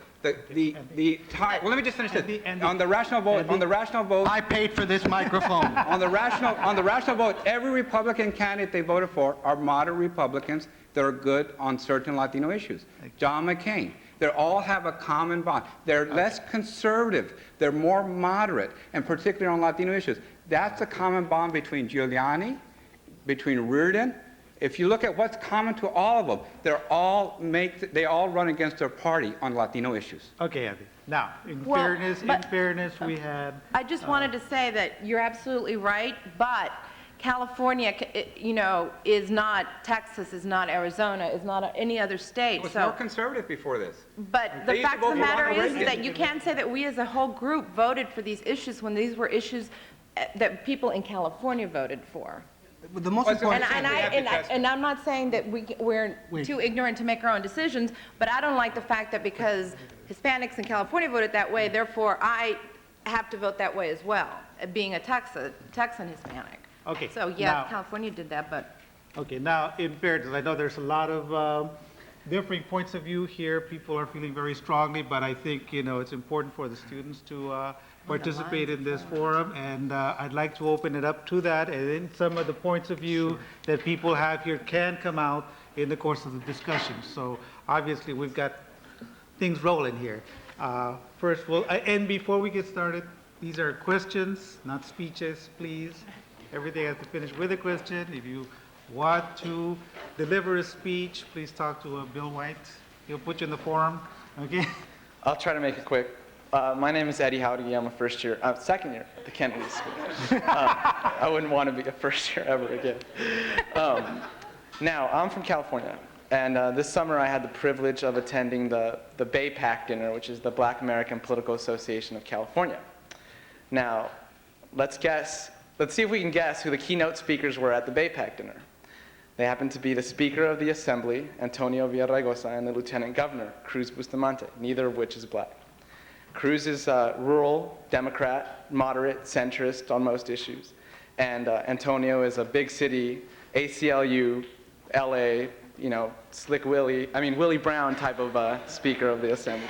time. Well, let me just finish this. On the rational vote. I paid for this microphone. On the rational vote, every Republican candidate they voted for are moderate Republicans that are good on certain Latino issues. John McCain. They all have a common bond. They're less conservative. They're more moderate, and particularly on Latino issues. That's a common bond between Giuliani, between Reardon. If you look at what's common to all of them, they all run against their party on Latino issues. Okay, Abby. Now, in Well, fairness, we had. I just wanted to say that you're absolutely right, but California, you know, is not Texas, is not Arizona, is not any other state. It was So, more conservative before this. but the They used to fact vote of the for matter Ronald is Reagan. that you can't say that we as a whole group voted for these issues when these were issues that people in California voted for. The most Well, it's important. And I'm not saying that we're too ignorant to make our own decisions, but I don't like the fact that because Hispanics in California voted that way, therefore I have to vote that way as well, being a Texan Hispanic. Okay, So yeah, now- California did that, but Okay, now, in fairness, I know there's a lot of differing points of view here. People are feeling very strongly, but I think, you know, it's important for the students to participate in this forum, and I'd like to open it up to that, and then some of the points of view that people have here can come out in the course of the discussion. So obviously, we've got things rolling here. First, and before we get started, these are questions, not speeches, please. Everything has to finish with a question. If you want to deliver a speech, please talk to Bill White. He'll put you in the forum, okay? I'll try to make it quick. My name is Eddie Howdy. I'm a second year at the Kennedy School. I wouldn't want to be a first year ever again. Now, I'm from California, and this summer I had the privilege of attending the BAPAC dinner, which is the Black American Political Association of California. Now, let's see if we can guess who the keynote speakers were at the BAPAC dinner. They happened to be the Speaker of the Assembly, Antonio Villaraigosa, and the Lieutenant Governor, Cruz Bustamante, neither of which is black. Cruz is rural, Democrat, moderate, centrist on most issues. And Antonio is a big city, ACLU, LA, you know, Willie Brown type of Speaker of the Assembly.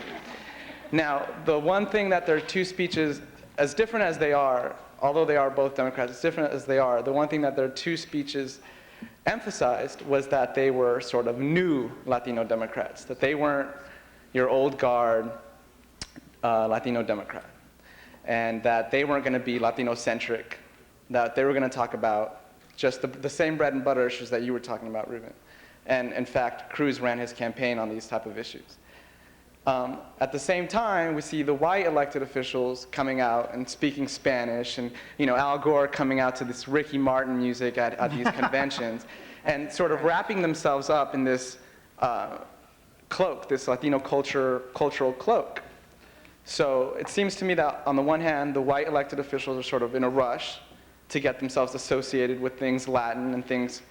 Now, the one thing that their two speeches, as different as they are, although they are both Democrats, as different as they are, the one thing that their two speeches emphasized was that they were sort of new Latino Democrats, that they weren't your old guard Latino Democrat, and that they weren't going to be Latino-centric, that they were going to talk about just the same bread and butter issues that you were talking about, Ruben. And in fact, Cruz ran his campaign on these type of issues. At the same time, we see the white elected officials coming out and speaking Spanish, and Al Gore coming out to this Ricky Martin music at these conventions, and sort of wrapping themselves up in this cloak, this Latino cultural cloak. So it seems to me that on the one hand, the white elected officials are sort of in a rush to get themselves associated with things Latin and things,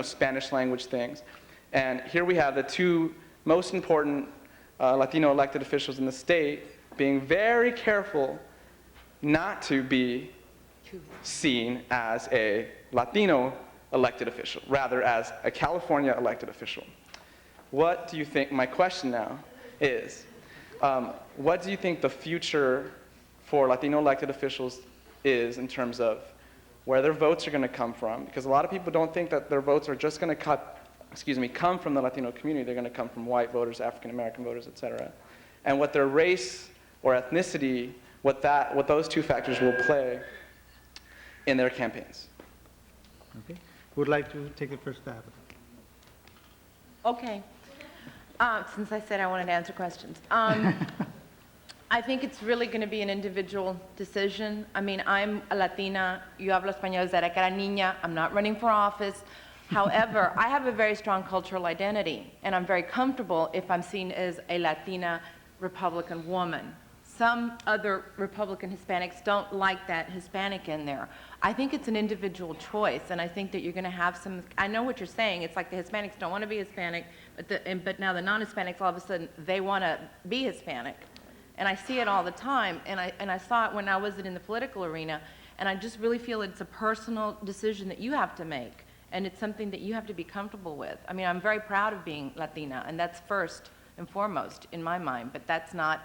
Spanish language things. And here we have the two most important Latino elected officials in the state being very careful not to be seen as a Latino elected official, rather as a California elected official. What do you think, my question now is, what do you think the future for Latino elected officials is in terms of where their votes are going to come from? Because a lot of people don't think that their votes are just going to come from the Latino community. They're going to come from white voters, African American voters, et cetera. And what their race or ethnicity, what those two factors will play in their campaigns. Okay. Who would like to take the first stab? Okay. Since I said I wanted to answer questions. I think it's really going to be an individual decision. I mean, I'm a Latina. Yo hablo español desde que era niña. I'm not running for office. However, I have a very strong cultural identity, and I'm very comfortable if I'm seen as a Latina Republican woman. Some other Republican Hispanics don't like that Hispanic in there. I think it's an individual choice, and I think that you're going to have some, I know what you're saying, it's like the Hispanics don't want to be Hispanic, but now the non-Hispanics, all of a sudden, they want to be Hispanic. And I see it all the time, and I saw it when I was in the political arena, and I just really feel it's a personal decision that you have to make, and it's something that you have to be comfortable with. I mean, I'm very proud of being Latina, and that's first and foremost in my mind, but that's not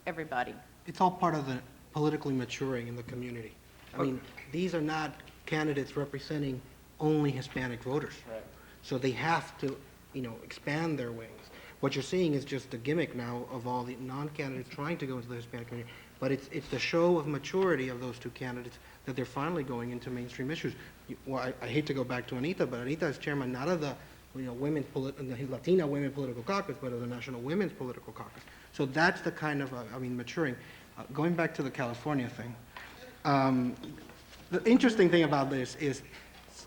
everybody. It's all part of the politically maturing in the community. I mean, these are not candidates representing only Hispanic voters. Right. So they have to, expand their wings. What you're seeing is just the gimmick now of all the non-candidates trying to go into the Hispanic community. But it's the show of maturity of those two candidates that they're finally going into mainstream issues. Well, I hate to go back to Anita, but Anita is chairman not of the the Latina Women Political Caucus, but of the National Women's Political Caucus. So that's the kind of, maturing. Going back to the California thing, the interesting thing about this is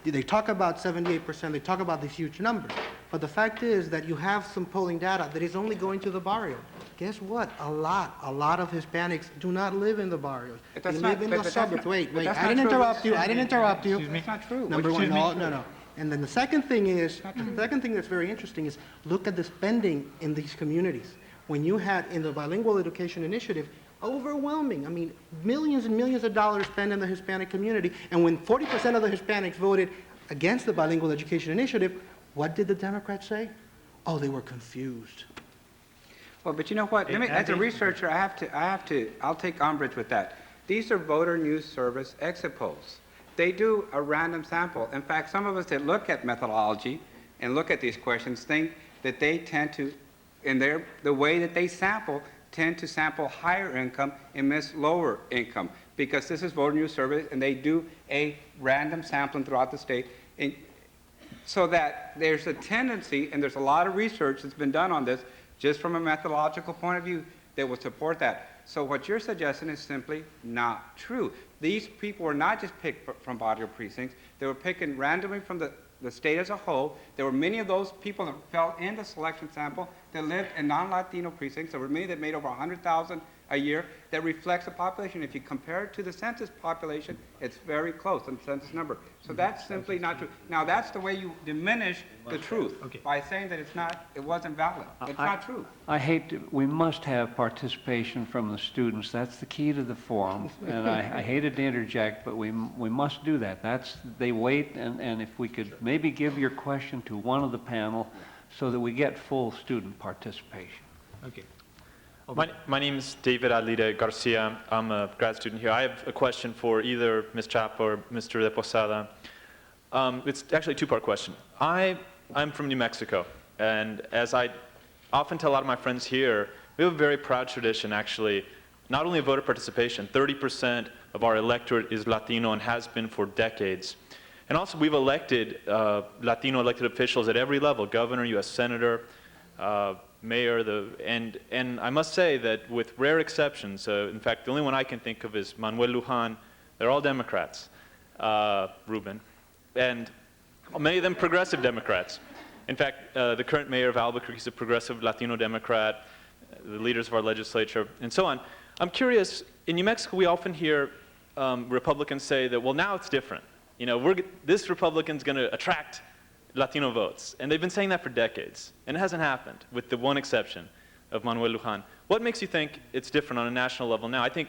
they talk about 78%, they talk about these huge numbers, but the fact is that you have some polling data that is only going to the barrio. Guess what? A lot of Hispanics do not live in the barrios. They live in the suburbs. Wait, I didn't interrupt you. Excuse me. It's not true. Number one, no. And then the second thing is, the second thing that's very interesting is look at the spending in these communities. When you had in the Bilingual Education Initiative, overwhelming, millions and millions of dollars spent in the Hispanic community, and when 40% of the Hispanics voted against the Bilingual Education Initiative, what did the Democrats say? Oh, they were confused. Well, but you know what? As a researcher, I'll take umbrage with that. These are voter news service exit polls. They do a random sample. In fact, some of us that look at methodology and look at these questions think that they tend to, the way that they sample, tend to sample higher income and miss lower income, because this is voter news survey and they do a random sampling throughout the state. And so that there's a tendency, and there's a lot of research that's been done on this, just from a methodological point of view, that would support that. So what you're suggesting is simply not true. These people were not just picked from barrio precincts. They were picked randomly from the state as a whole. There were many of those people that fell in the selection sample that lived in non-Latino precincts. There were many that made over 100,000 a year. That reflects the population. If you compare it to the census population, it's very close on the census number. So that's simply not true. Now, that's the way you diminish the truth, by saying that it wasn't valid. It's not true. We must have participation from the students. That's the key to the forum. And I hated to interject, but we must do that. They wait, and if we could maybe give your question to one of the panel so that we get full student participation. Okay. My name is David Alida Garcia. I'm a grad student here. I have a question for either Ms. Chap or Mr. De Posada. It's actually a two-part question. I'm from New Mexico, and as I often tell a lot of my friends here, we have a very proud tradition, actually, not only of voter participation. 30% of our electorate is Latino and has been for decades. And also, we've elected Latino elected officials at every level: governor, U.S. senator, mayor, and I must say that with rare exceptions, in fact, the only one I can think of is Manuel Luján. They're all Democrats, Ruben, and many of them progressive Democrats. In fact, the current mayor of Albuquerque is a progressive Latino Democrat, the leaders of our legislature, and so on. I'm curious, in New Mexico, we often hear Republicans say that, well, now it's different. You know, this Republican's going to attract Latino votes. And they've been saying that for decades. And it hasn't happened, with the one exception of Manuel Luján. What makes you think it's different on a national level now? I think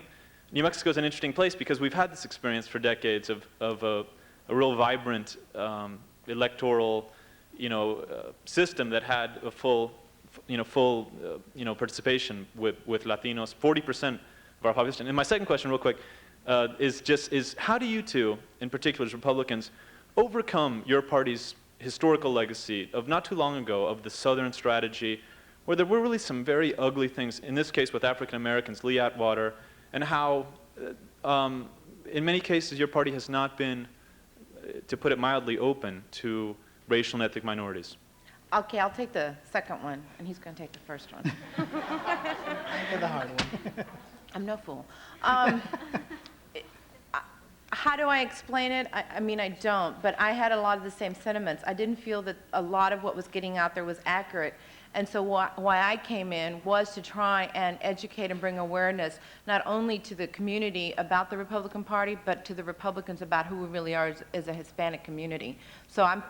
New Mexico is an interesting place because we've had this experience for decades of a real vibrant electoral, system that had a full participation with Latinos, 40% of our population. And my second question, real quick, is how do you two, in particular as Republicans, overcome your party's historical legacy of not too long ago of the Southern strategy, where there were really some very ugly things, in this case with African Americans, Lee Atwater, and how, in many cases, your party has not been, to put it mildly, open to racial and ethnic minorities? Okay, I'll take the second one, and he's going to take the first one. The hard one. I'm no fool. How do I explain it? I mean, I don't, but I had a lot of the same sentiments. I didn't feel that a lot of what was getting out there was accurate. And so why I came in was to try and educate and bring awareness, not only to the community about the Republican Party, but to the Republicans about who we really are as a Hispanic community. So I'm,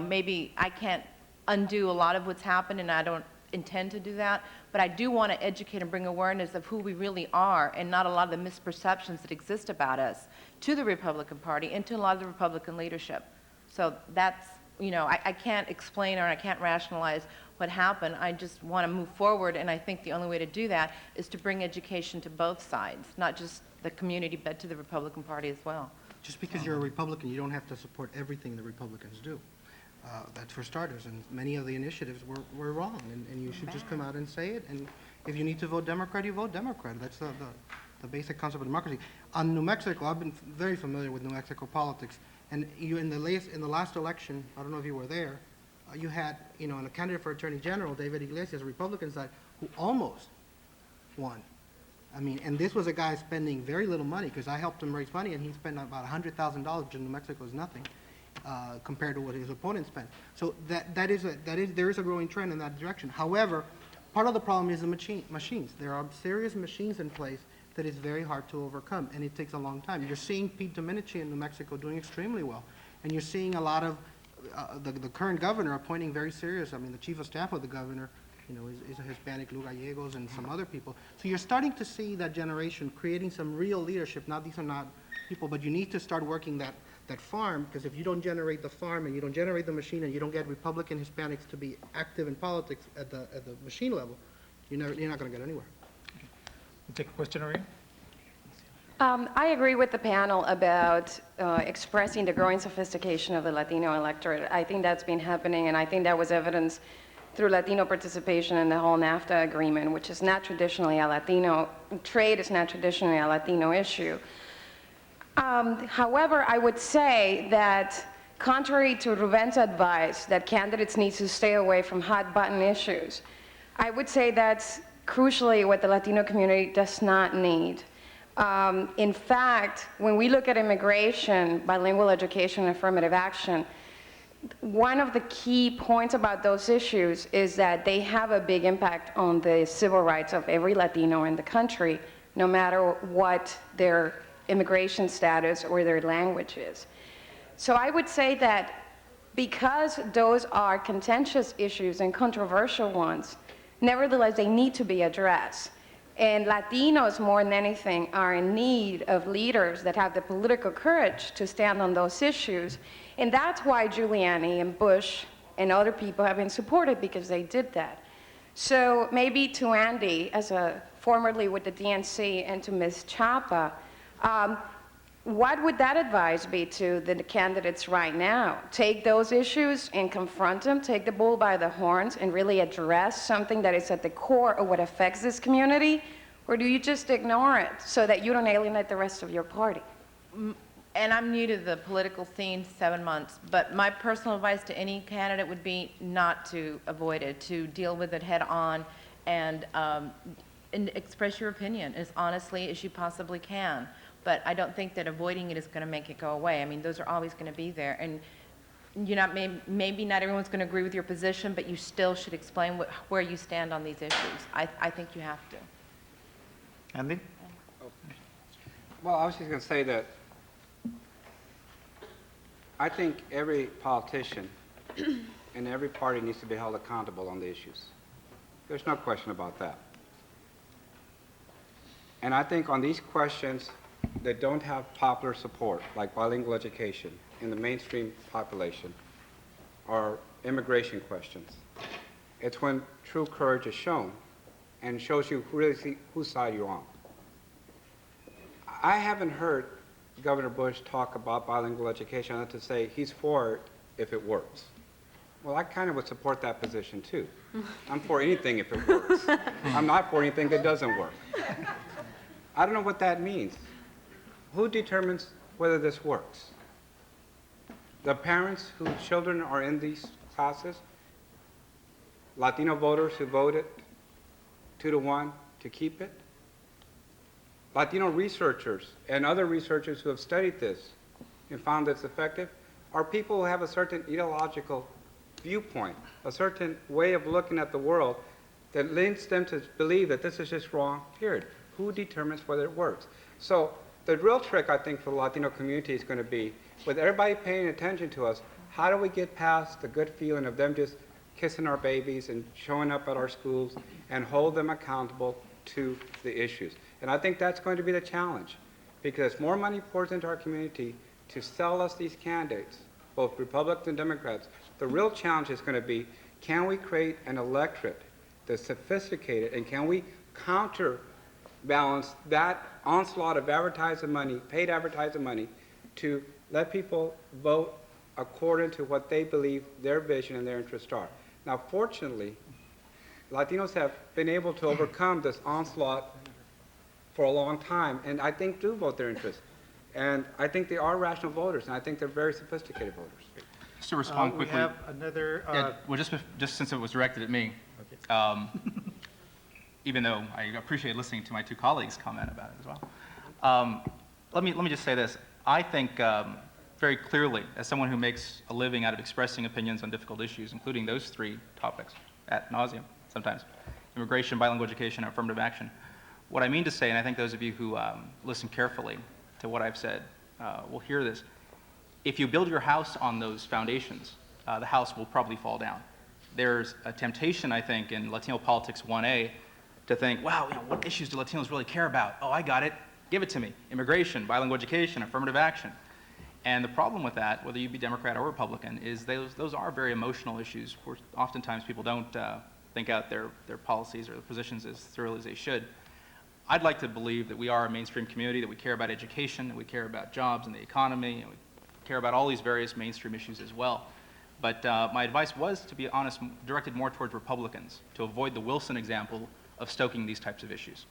maybe I can't undo a lot of what's happened, and I don't intend to do that, but I do want to educate and bring awareness of who we really are and not a lot of the misperceptions that exist about us to the Republican Party and to a lot of the Republican leadership. So that's, I can't explain or I can't rationalize what happened. I just want to move forward, and I think the only way to do that is to bring education to both sides, not just the community, but to the Republican Party as well. Just because you're a Republican, you don't have to support everything the Republicans do. That's for starters, and many of the initiatives were wrong, and you should just come out and say it, and if you need to vote Democrat, you vote Democrat. That's the basic concept of democracy. On New Mexico, I've been very familiar with New Mexico politics, and in the last election, I don't know if you were there, you had, a candidate for Attorney General, David Iglesias, a Republican side, who almost won. I mean, and this was a guy spending very little money, because I helped him raise money, and he spent about $100,000, which in New Mexico is nothing. Compared to what his opponent spent. So there is a growing trend in that direction. However, part of the problem is the machines. There are serious machines in place that is very hard to overcome, and it takes a long time. You're seeing Pete Domenici in New Mexico doing extremely well, and you're seeing a lot of the current governor appointing very serious. I mean, the chief of staff of the governor, is a Hispanic, Lou Gallegos, and some other people. So you're starting to see that generation creating some real leadership. Now, these are not people, but you need to start working that farm, because if you don't generate the farm and you don't generate the machine and you don't get Republican Hispanics to be active in politics at the machine level, you're not going to get anywhere. We'll take a question, Maria. I agree with the panel about expressing the growing sophistication of the Latino electorate. I think that's been happening, and I think that was evidenced through Latino participation in the whole NAFTA agreement, which is not traditionally a Latino, trade is not traditionally a Latino issue. However, I would say that contrary to Ruben's advice that candidates need to stay away from hot-button issues, I would say that's crucially what the Latino community does not need. In fact, when we look at immigration, bilingual education, and affirmative action, one of the key points about those issues is that they have a big impact on the civil rights of every Latino in the country, no matter what their immigration status or their language is. So I would say that because those are contentious issues and controversial ones, nevertheless, they need to be addressed. And Latinos, more than anything, are in need of leaders that have the political courage to stand on those issues. And that's why Giuliani and Bush and other people have been supported, because they did that. So maybe to Andy, as formerly with the DNC, and to Ms. Chapa, what would that advice be to the candidates right now? Take those issues and confront them, take the bull by the horns, and really address something that is at the core of what affects this community? Or do you just ignore it so that you don't alienate the rest of your party? And I'm new to the political scene, 7 months, but my personal advice to any candidate would be not to avoid it, to deal with it head on and express your opinion as honestly as you possibly can. But I don't think that avoiding it is going to make it go away. I mean, those are always going to be there. And you're not, maybe not everyone's going to agree with your position, but you still should explain where you stand on these issues. I think you have to. Andy? Well, I was just going to say that I think every politician and every party needs to be held accountable on the issues. There's no question about that. And I think on these questions that don't have popular support, like bilingual education in the mainstream population, or immigration questions, it's when true courage is shown and shows you really whose side you're on. I haven't heard Governor Bush talk about bilingual education other to say he's for it if it works. Well, I kind of would support that position too. I'm for anything if it works. I'm not for anything that doesn't work. I don't know what that means. Who determines whether this works? The parents whose children are in these classes? Latino voters who voted 2-1 to keep it? Latino researchers and other researchers who have studied this and found it's effective are people who have a certain ideological viewpoint, a certain way of looking at the world that leads them to believe that this is just wrong, period. Who determines whether it works? So the real trick, I think, for the Latino community is going to be, with everybody paying attention to us, how do we get past the good feeling of them just kissing our babies and showing up at our schools and hold them accountable to the issues? And I think that's going to be the challenge, because more money pours into our community to sell us these candidates, both Republicans and Democrats. The real challenge is going to be, can we create an electorate that's sophisticated, and can we counterbalance that onslaught of advertising money, paid advertising money, to let people vote according to what they believe their vision and their interests are. Now, fortunately, Latinos have been able to overcome this onslaught for a long time, and I think do vote their interests. And I think they are rational voters, and I think they're very sophisticated voters. Just to respond quickly. We have another... Yeah, well, just since it was directed at me, even though I appreciate listening to my two colleagues comment about it as well. Let me just say this. I think very clearly, as someone who makes a living out of expressing opinions on difficult issues, including those three topics ad nauseum sometimes, immigration, bilingual education, and affirmative action, what I mean to say, and I think those of you who listen carefully to what I've said will hear this, if you build your house on those foundations, the house will probably fall down. There's a temptation, I think, in Latino Politics 1A to think, wow, what issues do Latinos really care about? Oh, I got it. Give it to me. Immigration, bilingual education, affirmative action. And the problem with that, whether you be Democrat or Republican, is those are very emotional issues where oftentimes people don't think out their policies or their positions as thoroughly as they should. I'd like to believe that we are a mainstream community, that we care about education, that we care about jobs and the economy, and we care about all these various mainstream issues as well. But my advice was, to be honest, directed more towards Republicans, to avoid the Wilson example of stoking these types of issues.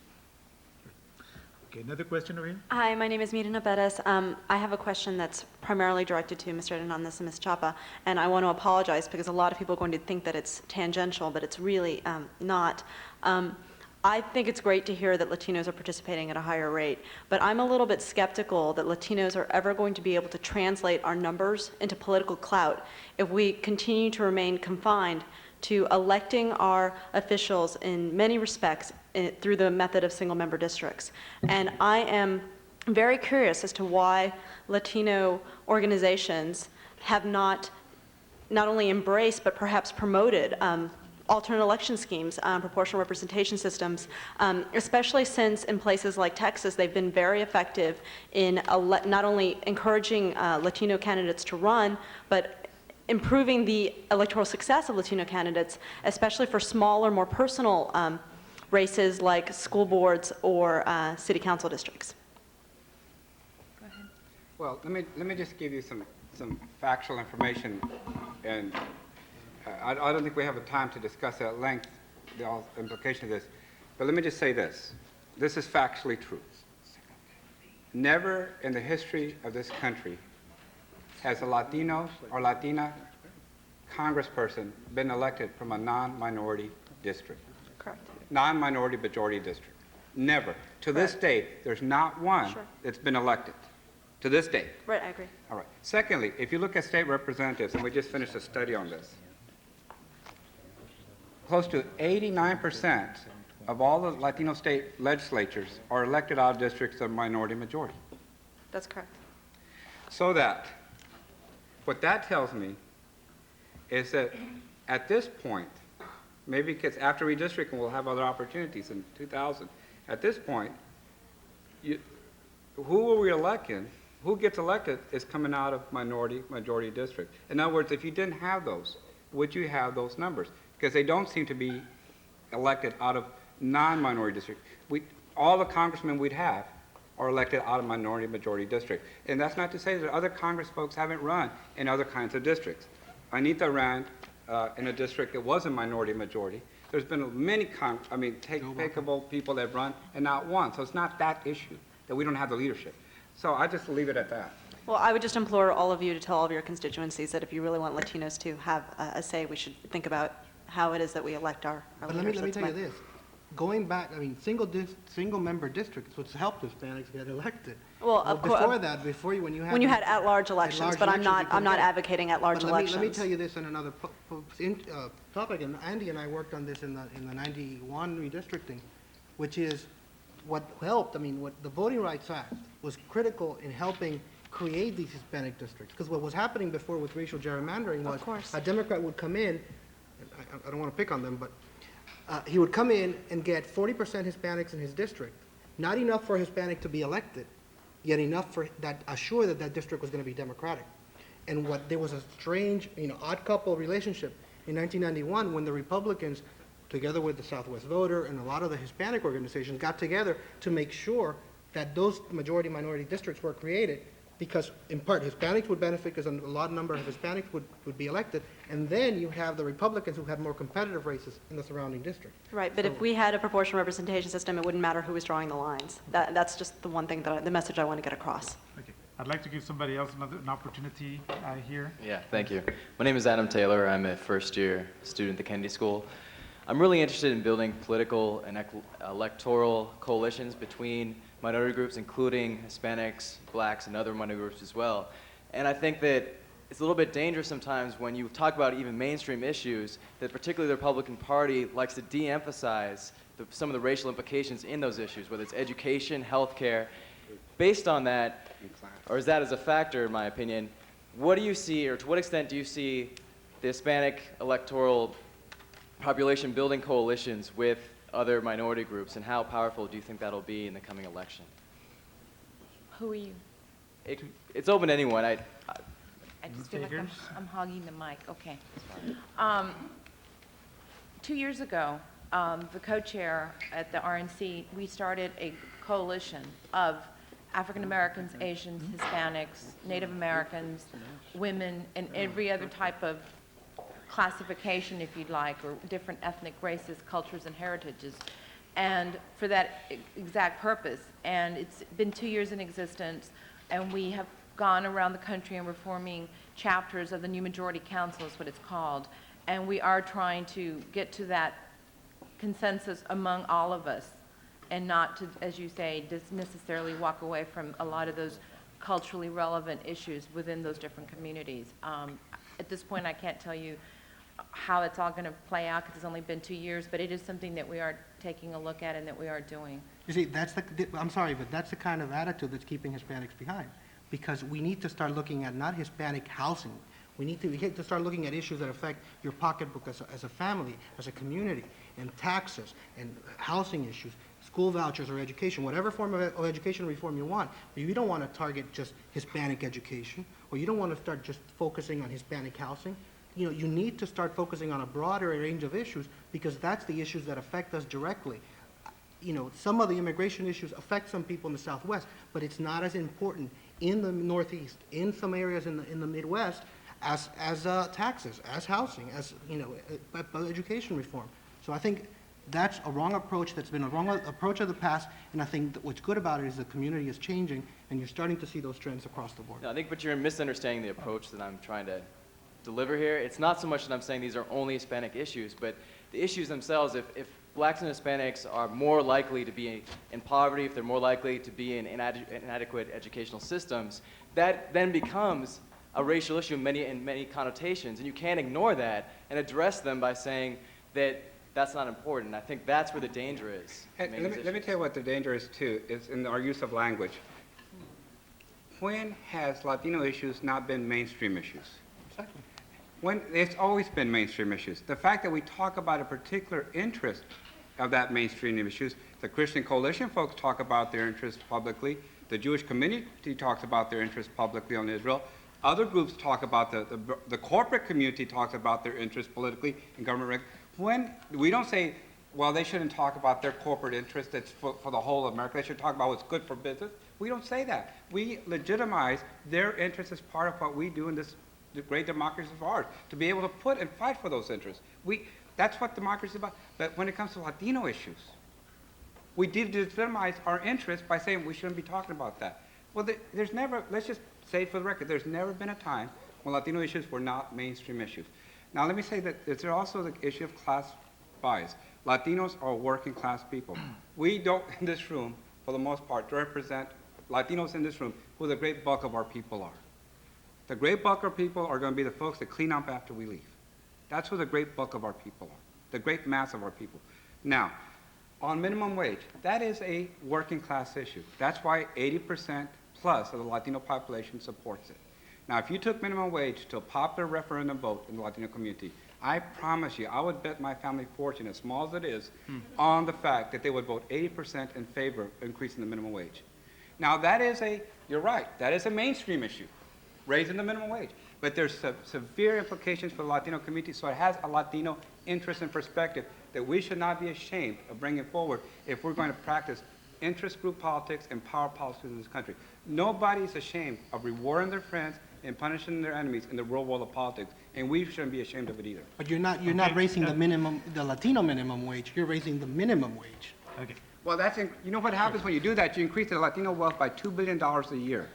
Okay, another question over here? Hi, my name is Mirna Perez. I have a question that's primarily directed to Mr. Hernandez and Ms. Chapa, and I want to apologize because a lot of people are going to think that it's tangential, but it's really not. I think it's great to hear that Latinos are participating at a higher rate, but I'm a little bit skeptical that Latinos are ever going to be able to translate our numbers into political clout if we continue to remain confined to electing our officials in many respects through the method of single-member districts. And I am very curious as to why Latino organizations have not only embraced but perhaps promoted alternate election schemes, proportional representation systems, especially since in places like Texas, they've been very effective in not only encouraging Latino candidates to run, but improving the electoral success of Latino candidates, especially for smaller, more personal races like school boards or city council districts. Go ahead. Well, let me just give you some factual information, and I don't think we have the time to discuss at length the implication of this, but let me just say this. This is factually true. never in the history of this country has a Latino or Latina congressperson been elected from a non-minority district. Correct. Non-minority majority district. Never. To this date, there's not one Sure. that's been elected. To this date. Right, I agree. All right. Secondly, if you look at state representatives, and we just finished a study on this, close to 89% of all the Latino state legislatures are elected out of districts of minority majority. That's correct. So that, what that tells me is that at this point, maybe because after redistricting we'll have other opportunities in 2000, at this point, who are we electing? Who gets elected is coming out of majority district. In other words, if you didn't have those, would you have those numbers? Because they don't seem to be elected out of non-minority district. All the congressmen we'd have are elected out of minority majority district. And that's not to say that other Congress folks haven't run in other kinds of districts. Anita ran in a district that was a minority majority. There's been many capable people that have run and not one. So it's not that issue that we don't have the leadership. So I just leave it at that. Well, I would just implore all of you to tell all of your constituencies that if you really want Latinos to have a say, we should think about how it is that we elect our But leaders. let me That's tell you my- this. Going back, single member districts, which helped Hispanics get elected. Well, of course. Before that, When you had at-large elections, at-large but I'm elections, not you can advocating at-large But elections. let me tell you this on another topic, and Andy and I worked on this in the 91 redistricting, which is what helped, what the Voting Rights Act was critical in helping create these Hispanic districts. Because what was happening before with racial gerrymandering was course. a Democrat would come in, I don't want to pick on them, but he would come in and get 40% Hispanics in his district, not enough for a Hispanic to be elected, yet enough for that, assure that that district was going to be Democratic. And there was a strange, odd couple relationship in 1991 when the Republicans, together with the Southwest Voter and a lot of the Hispanic organizations, got together to make sure that those majority-minority districts were created because, in part, Hispanics would benefit because a large number of Hispanics would be elected, and then you have the Republicans who had more competitive races in the surrounding district. Right, but So- if we had a proportional representation system, it wouldn't matter who was drawing the lines. That's just the one thing, the message I want to get across. Okay, I'd like to give somebody else an opportunity here. Yeah, thank you. My name is Adam Taylor. I'm a first-year student at the Kennedy School. I'm really interested in building political and electoral coalitions between minority groups, including Hispanics, blacks, and other minority groups as well. And I think that it's a little bit dangerous sometimes when you talk about even mainstream issues that particularly the Republican Party likes to de-emphasize some of the racial implications in those issues, whether it's education, healthcare. Based on that, or is that as a factor, in my opinion, what do you see, or to what extent do you see the Hispanic electoral population building coalitions with other minority groups, and how powerful do you think that'll be in the coming election? Who are you? It's open to anyone. I just feel like I'm hogging the mic. Okay. 2 years ago, the co-chair at the RNC, we started a coalition of African Americans, Asians, Hispanics, Native Americans, women, and every other type of classification, if you'd like, or different ethnic races, cultures, and heritages, and for that exact purpose. And it's been 2 years in existence, and we have gone around the country and we're forming chapters of the New Majority Council, is what it's called, and we are trying to get to that consensus among all of us, and not to, as you say, just necessarily walk away from a lot of those culturally relevant issues within those different communities. At this point, I can't tell you how it's all going to play out because it's only been 2 years, but it is something that we are taking a look at and that we are doing. You see, I'm sorry, but that's the kind of attitude that's keeping Hispanics behind. Because we need to start looking at not Hispanic housing. We need to start looking at issues that affect your pocketbook as a family, as a community, and taxes, and housing issues, school vouchers or education, whatever form of education reform you want. But you don't want to target just Hispanic education, or you don't want to start just focusing on Hispanic housing. You need to start focusing on a broader range of issues because that's the issues that affect us directly. Some of the immigration issues affect some people in the Southwest, but it's not as important in the Northeast, in some areas in the Midwest, as taxes, as housing, as education reform. So I think That's a wrong approach. That's been a wrong approach of the past. And I think that what's good about it is the community is changing, and you're starting to see those trends across the board. No, I think, but you're misunderstanding the approach that I'm trying to deliver here. It's not so much that I'm saying these are only Hispanic issues, but the issues themselves, if blacks and Hispanics are more likely to be in poverty, if they're more likely to be in inadequate educational systems, that then becomes a racial issue in many connotations, and you can't ignore that and address them by saying that that's not important. I think that's where the danger is. Let me tell you what the danger is too, is in our use of language. When has Latino issues not been mainstream issues? Exactly. When it's always been mainstream issues. The fact that we talk about a particular interest of that mainstream issues, the Christian Coalition folks talk about their interests publicly, the Jewish community talks about their interests publicly on Israel, other groups talk about, the corporate community talks about their interests politically in government. When we don't say, well, they shouldn't talk about their corporate interests, it's for the whole of America, they should talk about what's good for business. We don't say that. We legitimize their interests as part of what we do in this the great democracy of ours, to be able to put and fight for those interests. That's what democracy is about. But when it comes to Latino issues, we delegitimize our interests by saying we shouldn't be talking about that. Well, there's never, let's just say for the record, there's never been a time when Latino issues were not mainstream issues. Now, let me say that there's also the issue of class bias. Latinos are working class people. We don't, in this room, for the most part, represent Latinos in this room, who the great bulk of our people are. The great bulk of people are going to be the folks that clean up after we leave. That's who the great bulk of our people are, the great mass of our people. Now, on minimum wage, that is a working class issue. That's why 80% plus of the Latino population supports it. Now, if you took minimum wage to a popular referendum vote in the Latino community, I promise you, I would bet my family fortune, as small as it is, on the fact that they would vote 80% in favor of increasing the minimum wage. Now, that is you're right, that is a mainstream issue, raising the minimum wage. But there's severe implications for the Latino community, so it has a Latino interest and perspective that we should not be ashamed of bringing forward if we're going to practice interest group politics and power politics in this country. Nobody's ashamed of rewarding their friends and punishing their enemies in the real world of politics, and we shouldn't be ashamed of it either. But you're not raising the Latino minimum wage. You're raising the minimum wage. Okay. Well, you know what happens when you do that? You increase the Latino wealth by $2 billion a year.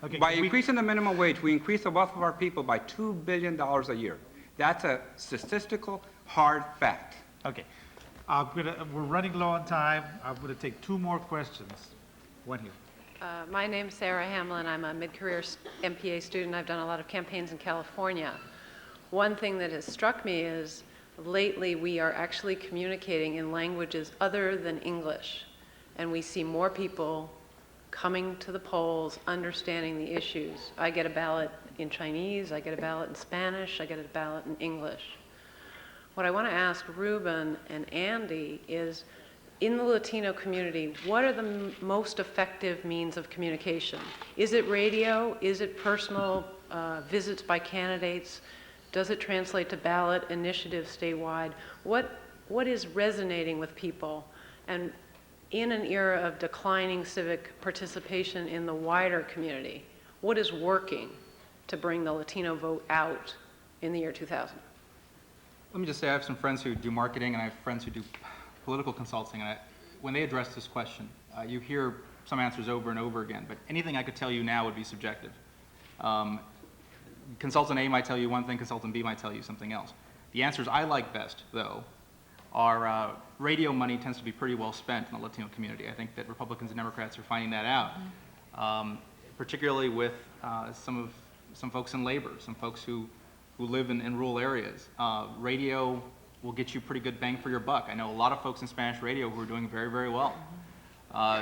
Okay. By increasing the minimum wage, we increase the wealth of our people by $2 billion a year. That's a statistical hard fact. Okay. We're running low on time. I'm going to take two more questions. One here. My name's Sarah Hamlin. I'm a mid-career MPA student. I've done a lot of campaigns in California. One thing that has struck me is lately we are actually communicating in languages other than English, and we see more people coming to the polls, understanding the issues. I get a ballot in Chinese, I get a ballot in Spanish, I get a ballot in English. What I want to ask Ruben and Andy is, in the Latino community, what are the most effective means of communication? Is it radio? Is it personal visits by candidates? Does it translate to ballot initiatives statewide? What is resonating with people? And in an era of declining civic participation in the wider community, what is working to bring the Latino vote out in the year 2000? Let me just say I have some friends who do marketing and I have friends who do political consulting, and when they address this question, you hear some answers over and over again, but anything I could tell you now would be subjective. Consultant A might tell you one thing, consultant B might tell you something else. The answers I like best, though, are radio money tends to be pretty well spent in the Latino community. I think that Republicans and Democrats are finding that out, particularly with some folks in labor, some folks who live in rural areas. Radio will get you pretty good bang for your buck. I know a lot of folks in Spanish radio who are doing very, very well.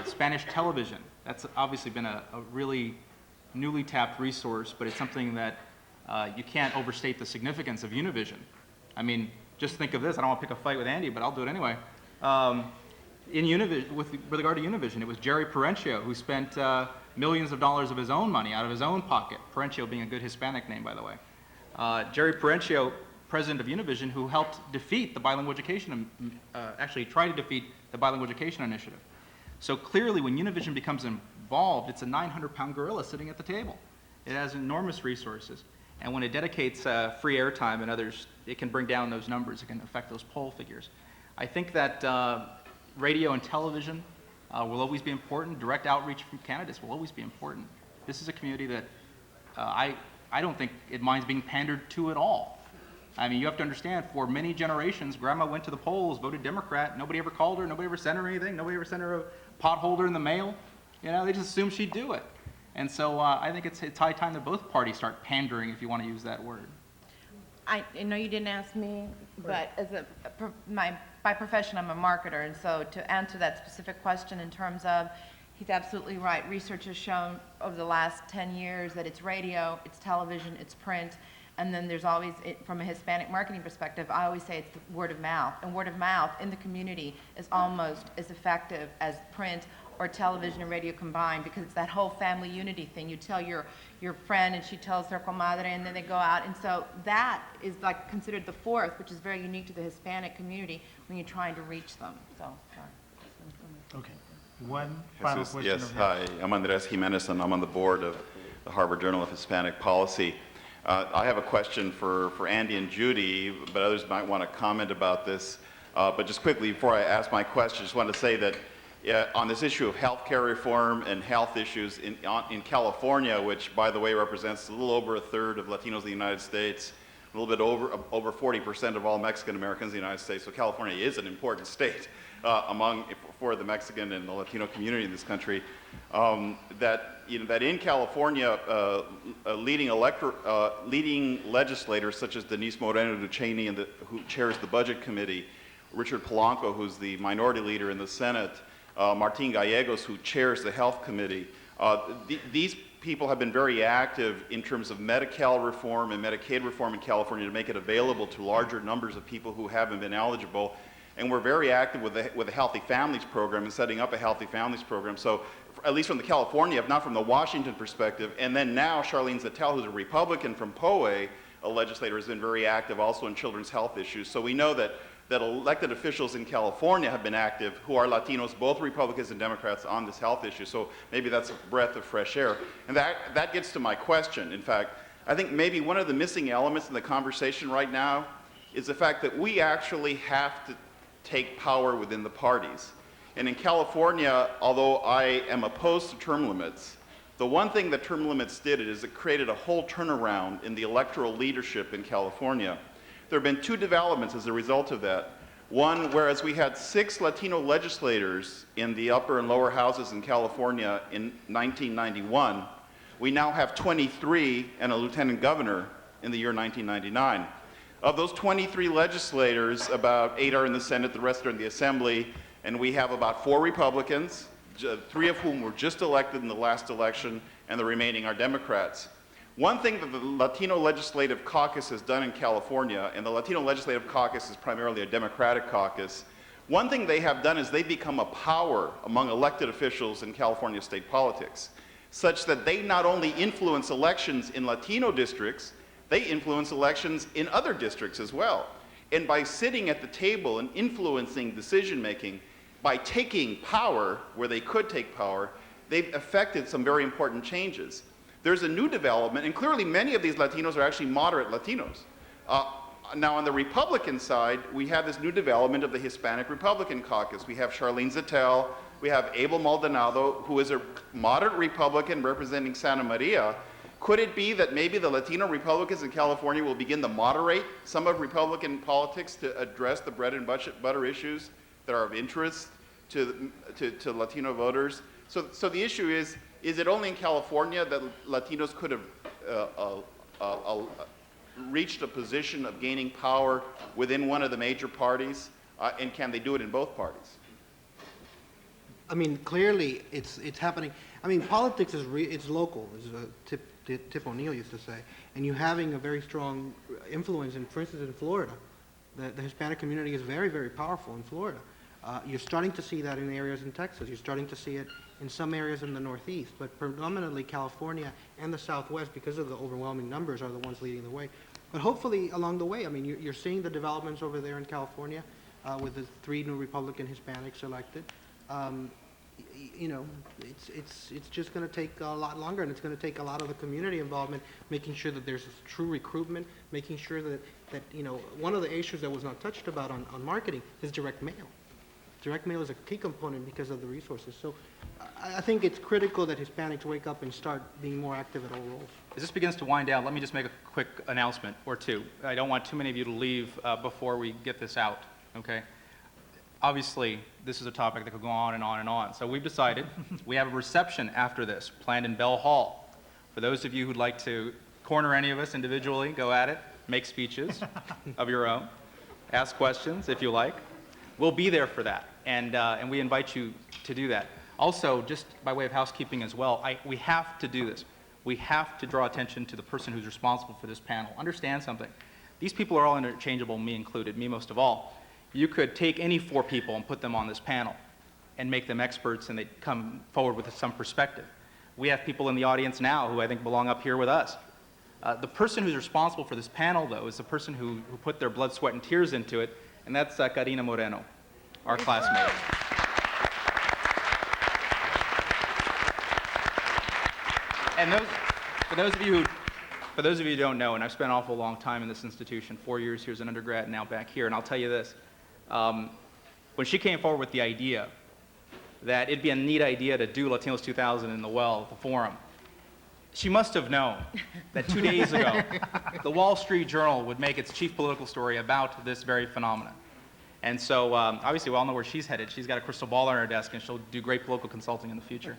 Spanish television, that's obviously been a really newly tapped resource, but it's something that you can't overstate the significance of Univision. I mean, just think of this. I don't want to pick a fight with Andy, but I'll do it anyway. In Univision, with regard to Univision, it was Jerry Perenchio who spent millions of dollars of his own money out of his own pocket, Perenchio being a good Hispanic name, by the way. Jerry Perenchio, president of Univision, who helped defeat the bilingual education, actually try to defeat the bilingual education initiative. So clearly, when Univision becomes involved, it's a 900-pound gorilla sitting at the table. It has enormous resources. And when it dedicates free airtime and others, it can bring down those numbers. It can affect those poll figures. I think that radio and television will always be important. Direct outreach from candidates will always be important. This is a community that I don't think it minds being pandered to at all. I mean, you have to understand, for many generations, Grandma went to the polls, voted Democrat. Nobody ever called her. Nobody ever sent her anything. Nobody ever sent her a pot holder in the mail. You know, they just assumed she'd do it. And so I think it's high time that both parties start pandering, if you want to use that word. I know you didn't ask me, but as by profession, I'm a marketer, and so to answer that specific question in terms of, he's absolutely right. Research has shown over the last 10 years that it's radio, it's television, it's print, and then there's always, from a Hispanic marketing perspective, I always say it's the word of mouth. And word of mouth in the community is almost as effective as print or television and radio combined, because it's that whole family unity thing. You tell your friend and she tells her comadre, and then they go out. And so that is like considered the fourth, which is very unique to the Hispanic community when you're trying to reach them. So, sorry. Okay. One final question. Yes, hi. I'm Andres Jimenez, and I'm on the board of the Harvard Journal of Hispanic Policy. I have a question for Andy and Judy, but others might want to comment about this. But just quickly, before I ask my question, I just want to say that on this issue of healthcare reform and health issues in California, which, by the way, represents a little over a third of Latinos in the United States, a little bit over 40% of all Mexican Americans in the United States. So California is an important state for the Mexican and the Latino community in this country. That in California, leading legislators such as Denise Moreno Duchesne, who chairs the Budget Committee, Richard Polanco, who's the minority leader in the Senate, Martin Gallegos, who chairs the Health Committee. These people have been very active in terms of Medi-Cal reform and Medicaid reform in California to make it available to larger numbers of people who haven't been eligible. And we're very active with the Healthy Families Program and setting up a Healthy Families Program. So at least from the California, if not from the Washington perspective, and then now Charlene Zettel, who's a Republican from Poway, a legislator, has been very active also in children's health issues. So we know that elected officials in California have been active, who are Latinos, both Republicans and Democrats, on this health issue. So maybe that's a breath of fresh air. And that gets to my question. In fact, I think maybe one of the missing elements in the conversation right now is the fact that we actually have to take power within the parties. And in California, although I am opposed to term limits, the one thing that term limits did is it created a whole turnaround in the electoral leadership in California. There have been two developments as a result of that. One, whereas we had 6 Latino legislators in the upper and lower houses in California in 1991, we now have 23 and a lieutenant governor in the year 1999. Of those 23 legislators, about 8 are in the Senate, the rest are in the Assembly, and we have about 4 Republicans, 3 of whom were just elected in the last election, and the remaining are Democrats. One thing that the Latino Legislative Caucus has done in California, and the Latino Legislative Caucus is primarily a Democratic caucus, one thing they have done is they've become a power among elected officials in California state politics, such that they not only influence elections in Latino districts, they influence elections in other districts as well. And by sitting at the table and influencing decision-making, by taking power where they could take power, they've effected some very important changes. There's a new development, and clearly many of these Latinos are actually moderate Latinos. Now on the Republican side, we have this new development of the Hispanic Republican Caucus. We have Charlene Zettel, we have Abel Maldonado, who is a moderate Republican representing Santa Maria. Could it be that maybe the Latino Republicans in California will begin to moderate some of Republican politics to address the bread and butter issues that are of interest to Latino voters? So the issue is it only in California that Latinos could have reached a position of gaining power within one of the major parties? And can they do it in both parties? I mean, clearly it's happening. I mean, politics it's local, as Tip O'Neill used to say, and you having a very strong influence, for instance, in Florida. The Hispanic community is very, very powerful in Florida. You're starting to see that in areas in Texas. You're starting to see it in some areas in the Northeast, but predominantly California and the Southwest, because of the overwhelming numbers, are the ones leading the way. But hopefully along the way, I mean, you're seeing the developments over there in California with the 3 new Republican Hispanics elected. you know, it's just going to take a lot longer, and it's going to take a lot of the community involvement, making sure that there's true recruitment, making sure that you know, one of the issues that was not touched about on marketing is direct mail. Direct mail is a key component because of the resources. So I think it's critical that Hispanics wake up and start being more active at all roles. As this begins to wind down, let me just make a quick announcement or two. I don't want too many of you to leave before we get this out, okay? Obviously, this is a topic that could go on and on and on. So we've decided we have a reception after this planned in Bell Hall. For those of you who'd like to corner any of us individually, go at it, make speeches of your own, ask questions if you like. We'll be there for that, and we invite you to do that. Also, just by way of housekeeping as well, we have to do this. We have to draw attention to the person who's responsible for this panel. Understand something. These people are all interchangeable, me included, me most of all. You could take any 4 people and put them on this panel and make them experts, and they'd come forward with some perspective. We have people in the audience now who I think belong up here with us. The person who's responsible for this panel, though, is the person who put their blood, sweat, and tears into it, and that's Karina Moreno, our classmate. And for those of you who don't know, and I've spent an awful long time in this institution, 4 years here as an undergrad, now back here, and I'll tell you this. When she came forward with the idea that it'd be a neat idea to do Latinos 2000 in the Well, the Forum, she must have known that 2 days ago, the Wall Street Journal would make its chief political story about this very phenomenon. And so, obviously, we all know where she's headed. She's got a crystal ball on her desk, and she'll do great political consulting in the future.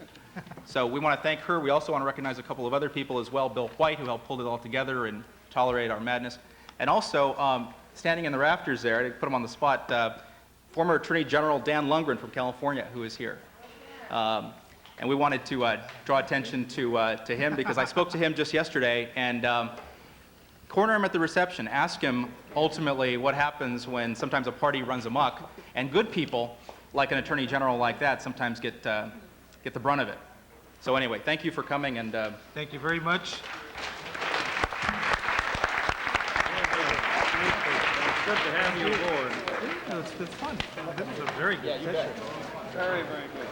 So we want to thank her. We also want to recognize a couple of other people as well. Bill White, who helped pull it all together and tolerate our madness. And also, standing in the rafters there, I put him on the spot, former Attorney General Dan Lundgren from California, who is here. And we wanted to draw attention to him because I spoke to him just yesterday, and corner him at the reception, ask him ultimately what happens when sometimes a party runs amok, and good people, like an attorney general like that, sometimes get the brunt of it. So anyway, thank you for coming, and Thank you very much. Good to have you aboard. It's been fun. This is a very good session. Very, very good.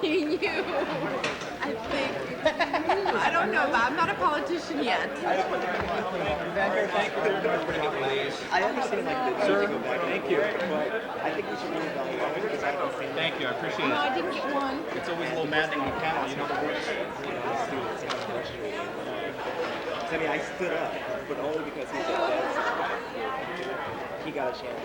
Seeing you, I think. I don't know, but I'm not a politician yet. I understand sir, thank you. I think we should move on because I don't think. thank you, I appreciate No, it. I didn't get one. It's always a little maddening on a panel, you know the rules. I mean, I stood up, but only because he said that. He got a chance.